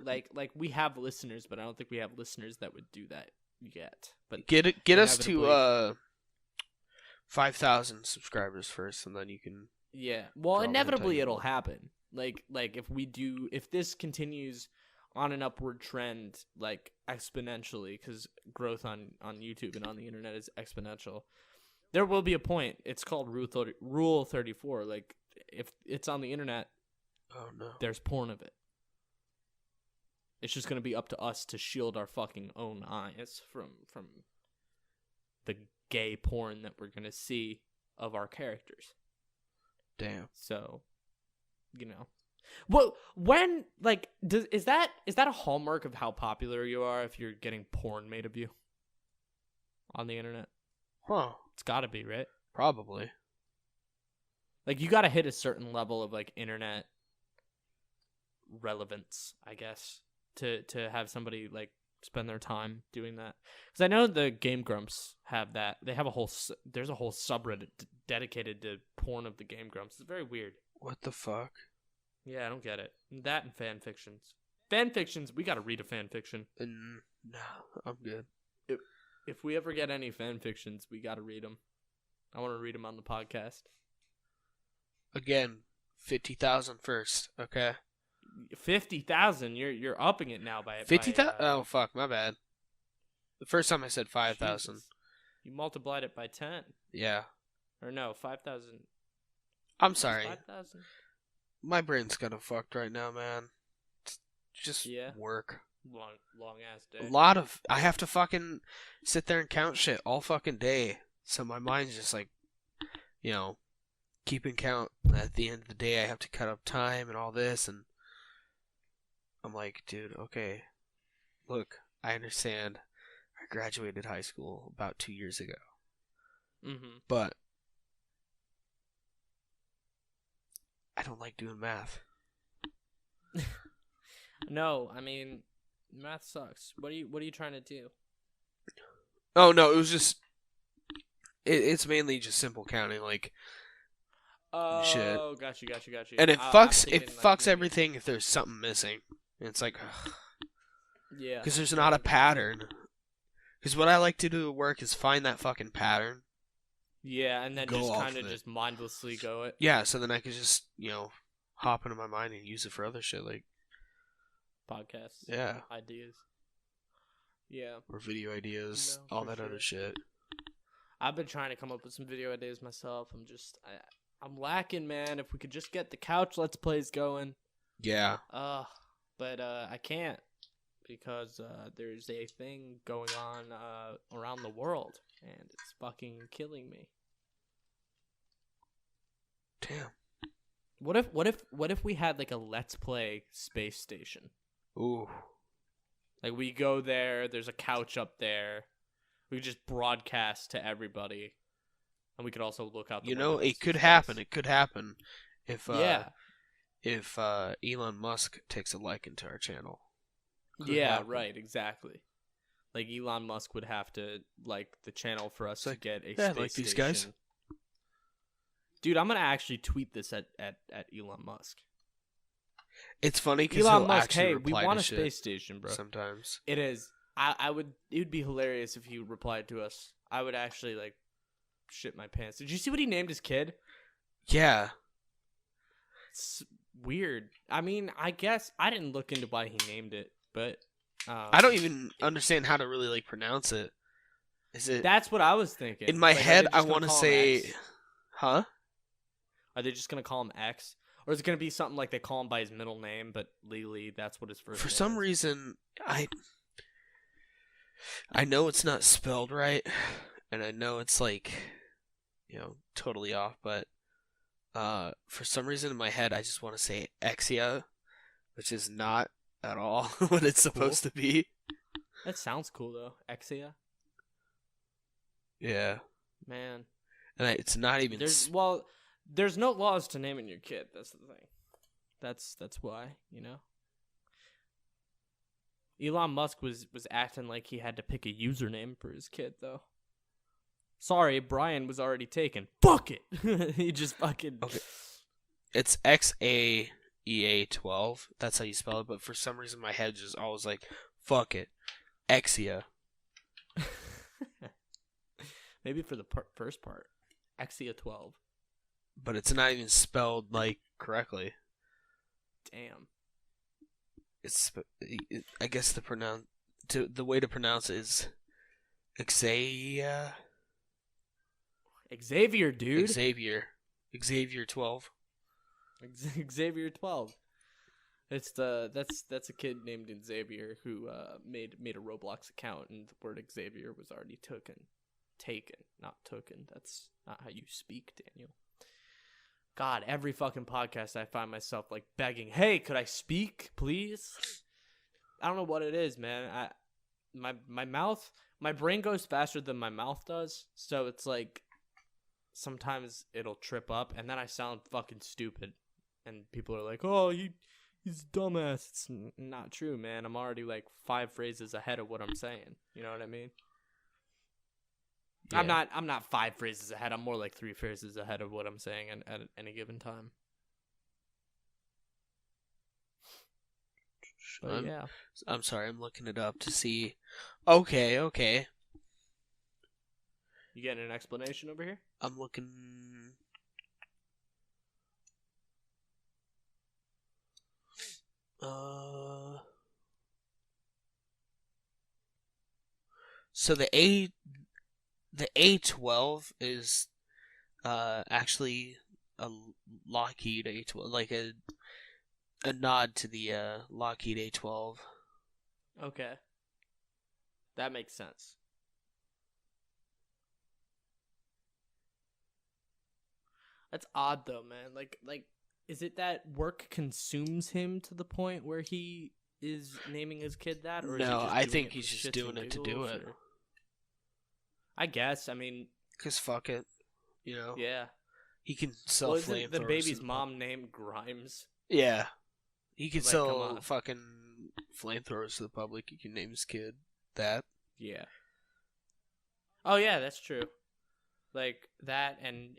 Like we have listeners, but I don't think we have listeners that would do that yet. But get us to 5,000 subscribers first, and then you can. Yeah. Well, inevitably it'll happen. Like if this continues on an upward trend, like exponentially, because growth on YouTube and on the internet is exponential, there will be a point. It's called Rule 34. Like if it's on the internet, oh no, there's porn of it. It's just gonna be up to us to shield our fucking own eyes from the gay porn that we're gonna see of our characters. Damn. So, well, when is that a hallmark of how popular you are if you're getting porn made of you on the internet? Huh. It's got to be, right? Probably. Like you got to hit a certain level of like internet relevance, I guess, to have somebody like spend their time doing that. Because I know the Game Grumps have that. They have there's a whole subreddit dedicated to porn of the Game Grumps. It's very weird. What the fuck? Yeah, I don't get it. That and fan fictions. Fan fictions, we gotta read a fan fiction. No, I'm good. If we ever get any fan fictions, we gotta read them. I want to read them on the podcast. Again, 50,000 first, okay? 50,000? You're upping it now by 50,000? Oh fuck, my bad. The first time I said 5,000. Jesus. You multiplied it by 10. Yeah. Or no, 5,000. I'm sorry. 5,000? My brain's kind of fucked right now, man. Just work. Long ass day. I have to fucking sit there and count shit all fucking day. So my mind's just like, keeping count. At the end of the day, I have to cut up time and all this, and I'm like, dude, okay, look, I understand. I graduated high school about 2 years ago. Mm-hmm. But I don't like doing math. No, I mean, math sucks. What are you trying to do? Oh no, it was just it's mainly just simple counting, like shit. Oh, got you. And it fucks everything if there's something missing. And it's like, ugh. Yeah, because there's not a pattern. Because what I like to do at work is find that fucking pattern. Yeah, and then just kind of just mindlessly go it. Yeah, so then I could just hop into my mind and use it for other shit, like podcasts. Yeah. Ideas. Yeah. Or video ideas, all that other shit. I've been trying to come up with some video ideas myself. I'm lacking, man. If we could just get the couch Let's Plays going. Yeah. But I can't because there's a thing going on around the world, and it's fucking killing me. Damn. What if we had like a Let's Play space station? Ooh. Like we go there, there's a couch up there. We could just broadcast to everybody. And we could also look out the windows. It could happen. It could happen if if Elon Musk takes a liking to our channel. Right, exactly. Like Elon Musk would have to like the channel for us to get a space like these station. Guys. Dude, I'm gonna actually tweet this at Elon Musk. It's funny because Elon he'll Musk, actually hey, we reply want to a shit space station, bro. Sometimes it is. It would be hilarious if he replied to us. I would actually like shit my pants. Did you see what he named his kid? Yeah. It's weird. I mean, I guess I didn't look into why he named it, but I don't even understand how to really like pronounce it. Is it? That's what I was thinking. In my head, I want to say, huh? Are they just gonna call him X, or is it gonna be something like they call him by his middle name, but legally that's what his first name is? For some reason, I know it's not spelled right, and I know it's like, totally off, but for some reason in my head, I just want to say Exia, which is not at all what it's supposed to be. That sounds cool though, Exia. Yeah. Man. And it's not even. There's no laws to naming your kid. That's the thing. That's why, Elon Musk was acting like he had to pick a username for his kid, though. Sorry, Brian was already taken. Fuck it! He just fucking... Okay. It's XAEA12. That's how you spell it, but for some reason my head just always like, fuck it. Exia. Maybe for the first part. Exia 12. But it's not even spelled, like, correctly. Damn. I guess the way to pronounce it is Xavier, dude. Xavier 12. Xavier 12. That's a kid named Xavier who made a Roblox account, and the word Xavier was already taken, not tooken. That's not how you speak, Daniel. God, every fucking podcast I find myself like begging, "Hey, could I speak, please?" I don't know what it is, man. My mouth, my brain goes faster than my mouth does, so it's like sometimes it'll trip up, and then I sound fucking stupid, and people are like, "Oh, he's a dumbass." It's not true, man. I'm already like 5 phrases ahead of what I'm saying. You know what I mean? Yeah. I'm not 5 phrases ahead. I'm more like 3 phrases ahead of what I'm saying at any given time. But yeah. I'm sorry. I'm looking it up to see. Okay. You getting an explanation over here? I'm looking. So the A12 is actually a Lockheed A12, like a nod to the Lockheed A12. Okay. That makes sense. That's odd though, man. Like is it that work consumes him to the point where he is naming his kid that, or is he No, just I doing think it he's for just shits doing and it to do giggles, it. or... I guess. I mean, Cause fuck it, you know. yeah. He can sell Well, isn't the flamethrowers. baby's mom named Grimes? Yeah, he can Like, come sell on. fucking flamethrowers to the public. He can name his kid that. Yeah. Oh yeah, that's true. Like that, and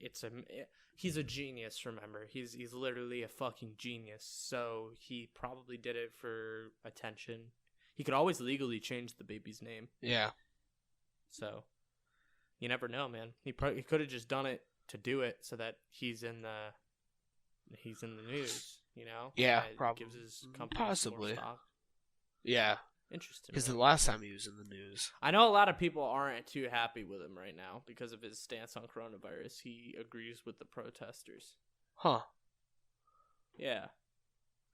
he's a genius. Remember, he's literally a fucking genius. So he probably did it for attention. He could always legally change the baby's name. Yeah. So you never know, man. He could have just done it to do it, so that he's in the news. You know. Yeah, and probably. gives his company Possibly. more stock. Yeah. Interesting. Because the man. last time he was in the news. I know a lot of people aren't too happy with him right now because of his stance on coronavirus. He agrees with the protesters. Huh. Yeah.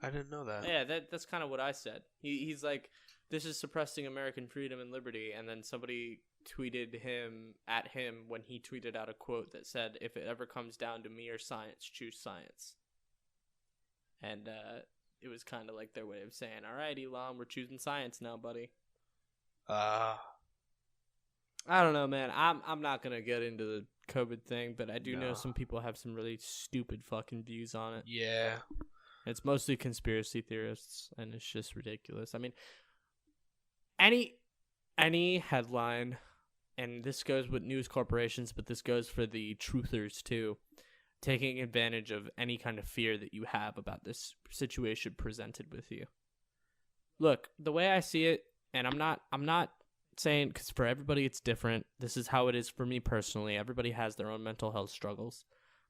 I didn't know that. Yeah, that's kind of what I said. He's like, this is suppressing American freedom and liberty, and then somebody tweeted at him when he tweeted out a quote that said, if it ever comes down to me or science, choose science. And it was kind of like their way of saying, all right, Elon, we're choosing science now, buddy. I don't know, man. I'm not going to get into the COVID thing, but I do know some people have some really stupid fucking views on it. Yeah. It's mostly conspiracy theorists, and it's just ridiculous. I mean, any headline, and this goes with news corporations, but this goes for the truthers too, taking advantage of any kind of fear that you have about this situation presented with you. Look, the way I see it, and I'm not saying, because for everybody it's different. This is how it is for me personally. Everybody has their own mental health struggles.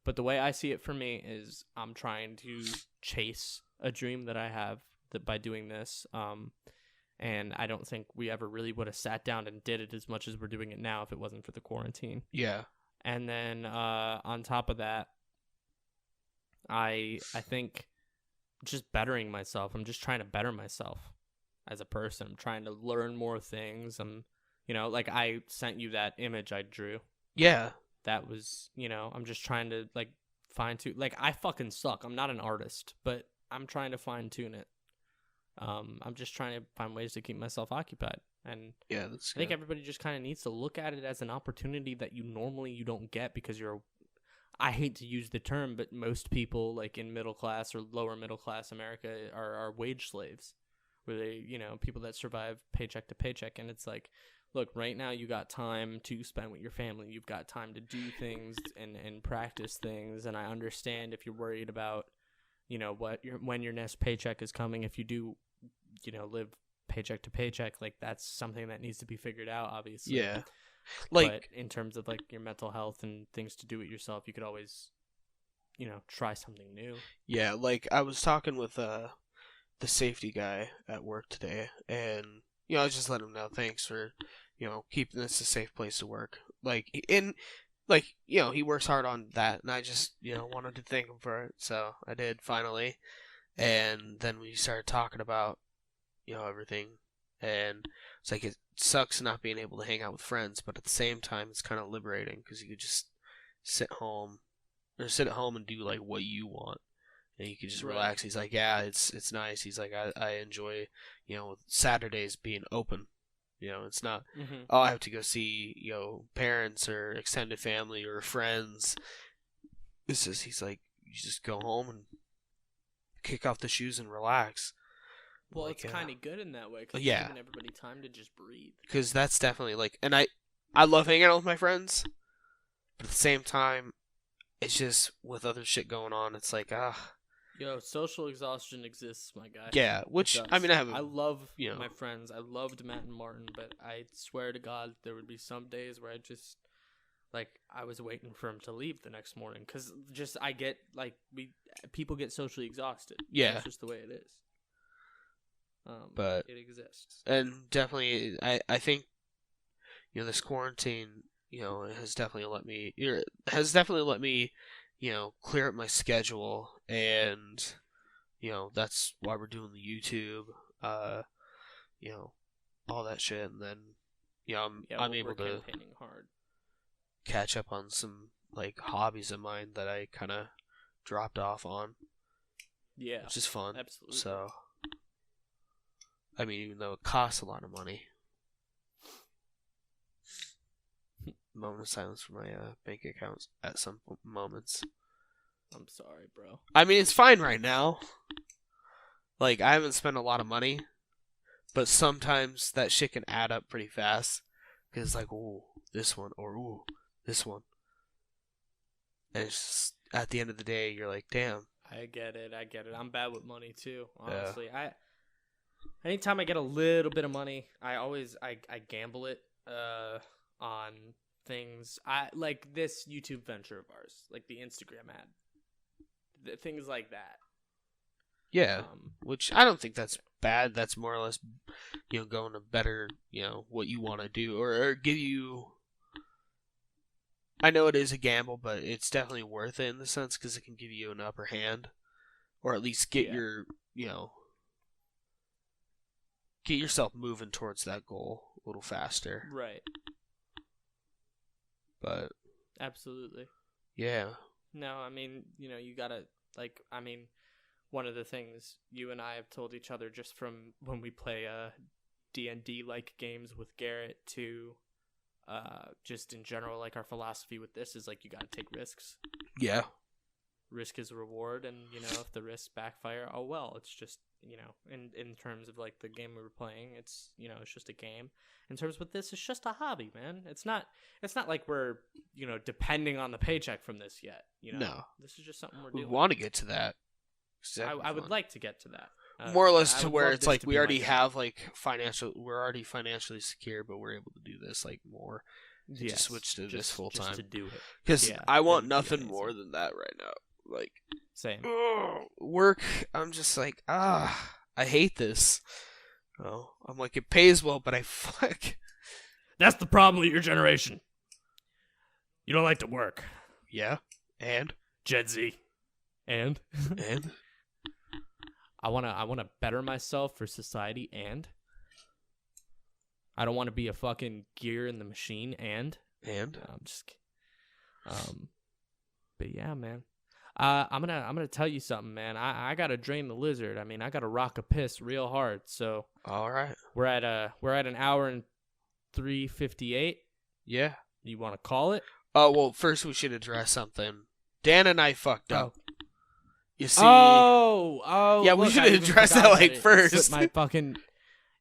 But the way I see it for me is I'm trying to chase a dream that I have by doing this. And I don't think we ever really would have sat down and did it as much as we're doing it now if it wasn't for the quarantine. Yeah. And then on top of that, I think just bettering myself. I'm just trying to better myself as a person. I'm trying to learn more things. Like I sent you that image I drew. Yeah. That was, I'm just trying to like fine tune. Like I fucking suck. I'm not an artist, but I'm trying to fine tune it. I'm just trying to find ways to keep myself occupied. And yeah, that's good. I think everybody just kind of needs to look at it as an opportunity that you don't get because I hate to use the term, but most people like in middle class or lower middle class America are wage slaves, where they, people that survive paycheck to paycheck. And it's like, look, right now you got time to spend with your family. You've got time to do things and practice things. And I understand if you're worried about, when your next paycheck is coming, if you do, live paycheck to paycheck, like that's something that needs to be figured out, obviously. Yeah. Like, but in terms of like your mental health and things to do it yourself, you could always, try something new. Yeah, like I was talking with the safety guy at work today, and I was just letting him know thanks for keeping this a safe place to work. He works hard on that, and I just wanted to thank him for it, so I did finally. And then we started talking about everything, and it's like it sucks not being able to hang out with friends, but at the same time it's kind of liberating because you could just sit at home and do like what you want, and you can just relax. He's like, yeah, it's nice. He's like, I enjoy Saturdays being open. It's not oh, I have to go see parents or extended family or friends. He's like, you just go home and kick off the shoes and relax. Well, it's kind of good in that way because it's giving everybody time to just breathe. Because that's definitely and I love hanging out with my friends, but at the same time, it's just with other shit going on. It's like Yo, social exhaustion exists, my guy. Yeah, which I love my friends. I loved Matt and Martin, but I swear to God, there would be some days where I was waiting for him to leave the next morning because I get people get socially exhausted. Yeah, that's just the way it is. But it exists, and definitely, I think this quarantine, has definitely let me, clear up my schedule, and, that's why we're doing the YouTube, all that shit, and then, I'm able to hard. catch up on some, like, hobbies of mine that I kind of dropped off on. Yeah. Which is fun. Absolutely. So, I mean, even though it costs a lot of money. Moment of silence for my bank accounts at some moments. I'm sorry, bro. I mean, it's fine right now. Like, I haven't spent a lot of money, but sometimes that shit can add up pretty fast. Because it's like, ooh, this one, or ooh, this one. And it's just, at the end of the day, you're like, damn. I get it. I'm bad with money too, honestly. Yeah. Anytime I get a little bit of money, I gamble it on things. I like this YouTube venture of ours, like the Instagram ad. Things like that. Yeah, which I don't think that's bad. That's more or less, going to better, what you want to do, or give you. I know it is a gamble, but it's definitely worth it in the sense because it can give you an upper hand, or at least get your, get yourself moving towards that goal a little faster. Right. But absolutely. Yeah. No, I mean, you gotta one of the things you and I have told each other just from when we play D&D like games with Garrett to just in general, like our philosophy with this is like you gotta take risks. Yeah. Risk is a reward, and if the risks backfire, oh well. It's just in terms of like the game we were playing, it's it's just a game. In terms with this, it's just a hobby, man. It's not like we're depending on the paycheck from this yet. No, this is just something we're doing. We want to get to that. I would like to get to that. More or less to where it's like we already have like we're already financially secure, but we're able to do this like more. Yes, to switch to this full time to do it because I want nothing more than that right now. Like same work. I'm just like I hate this. Oh, I'm like it pays well, but I fuck. That's the problem with your generation. You don't like to work. Yeah, and Gen Z, and I wanna better myself for society, and I don't want to be a fucking gear in the machine, and no, I'm just but yeah, man. I'm gonna tell you something, man. I gotta drain the lizard. I mean, I gotta rock a piss real hard. So all right, we're at an hour and 3:58. Yeah, you want to call it? Oh well, first we should address something. Dan and I fucked up. You see? Oh, yeah, we should address that like first.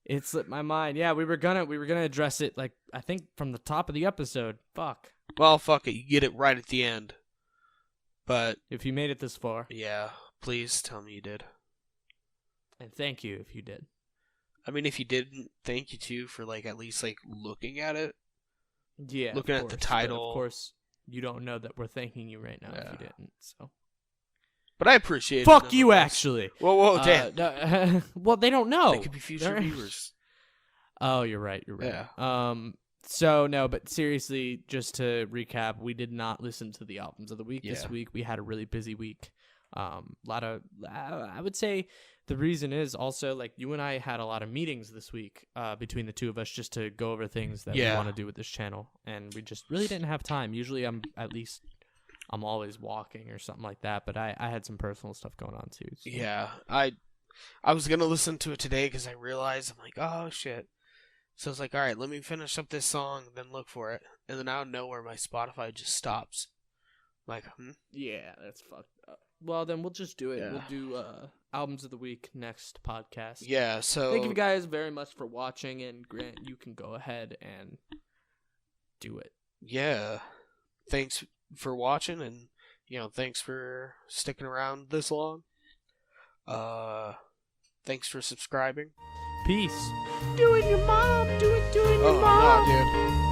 It slipped my mind. Yeah, we were gonna address it like I think from the top of the episode. Fuck. Well, fuck it. You get it right at the end. But if you made it this far, yeah, please tell me you did. And thank you if you did. I mean, if you didn't, thank you too for like at least like looking at it. Yeah, looking at the title. Of course, you don't know that we're thanking you right now if you didn't. So. But I appreciate it. Fuck you, actually. Whoa, damn. No, well, they don't know. They could be future viewers. Oh, you're right. Yeah. So, no, but seriously, just to recap, we did not listen to the albums of the week this week. We had a really busy week. I would say the reason is also, like, you and I had a lot of meetings this week between the two of us just to go over things that we want to do with this channel. And we just really didn't have time. Usually I'm always walking or something like that, but I had some personal stuff going on too. So. Yeah, I was going to listen to it today because I realized, I'm like, oh, shit. So I was like, all right, let me finish up this song, then look for it. And then out of nowhere, my Spotify just stops. I'm like, Yeah, that's fucked up. Well, then we'll just do it. Yeah. We'll do albums of the week next podcast. Yeah, so... Thank you guys very much for watching, and Grant, you can go ahead and do it. Yeah. Thanks for watching, and, thanks for sticking around this long. Thanks for subscribing. Peace. Doing your mom. Doing your mom. No, dude.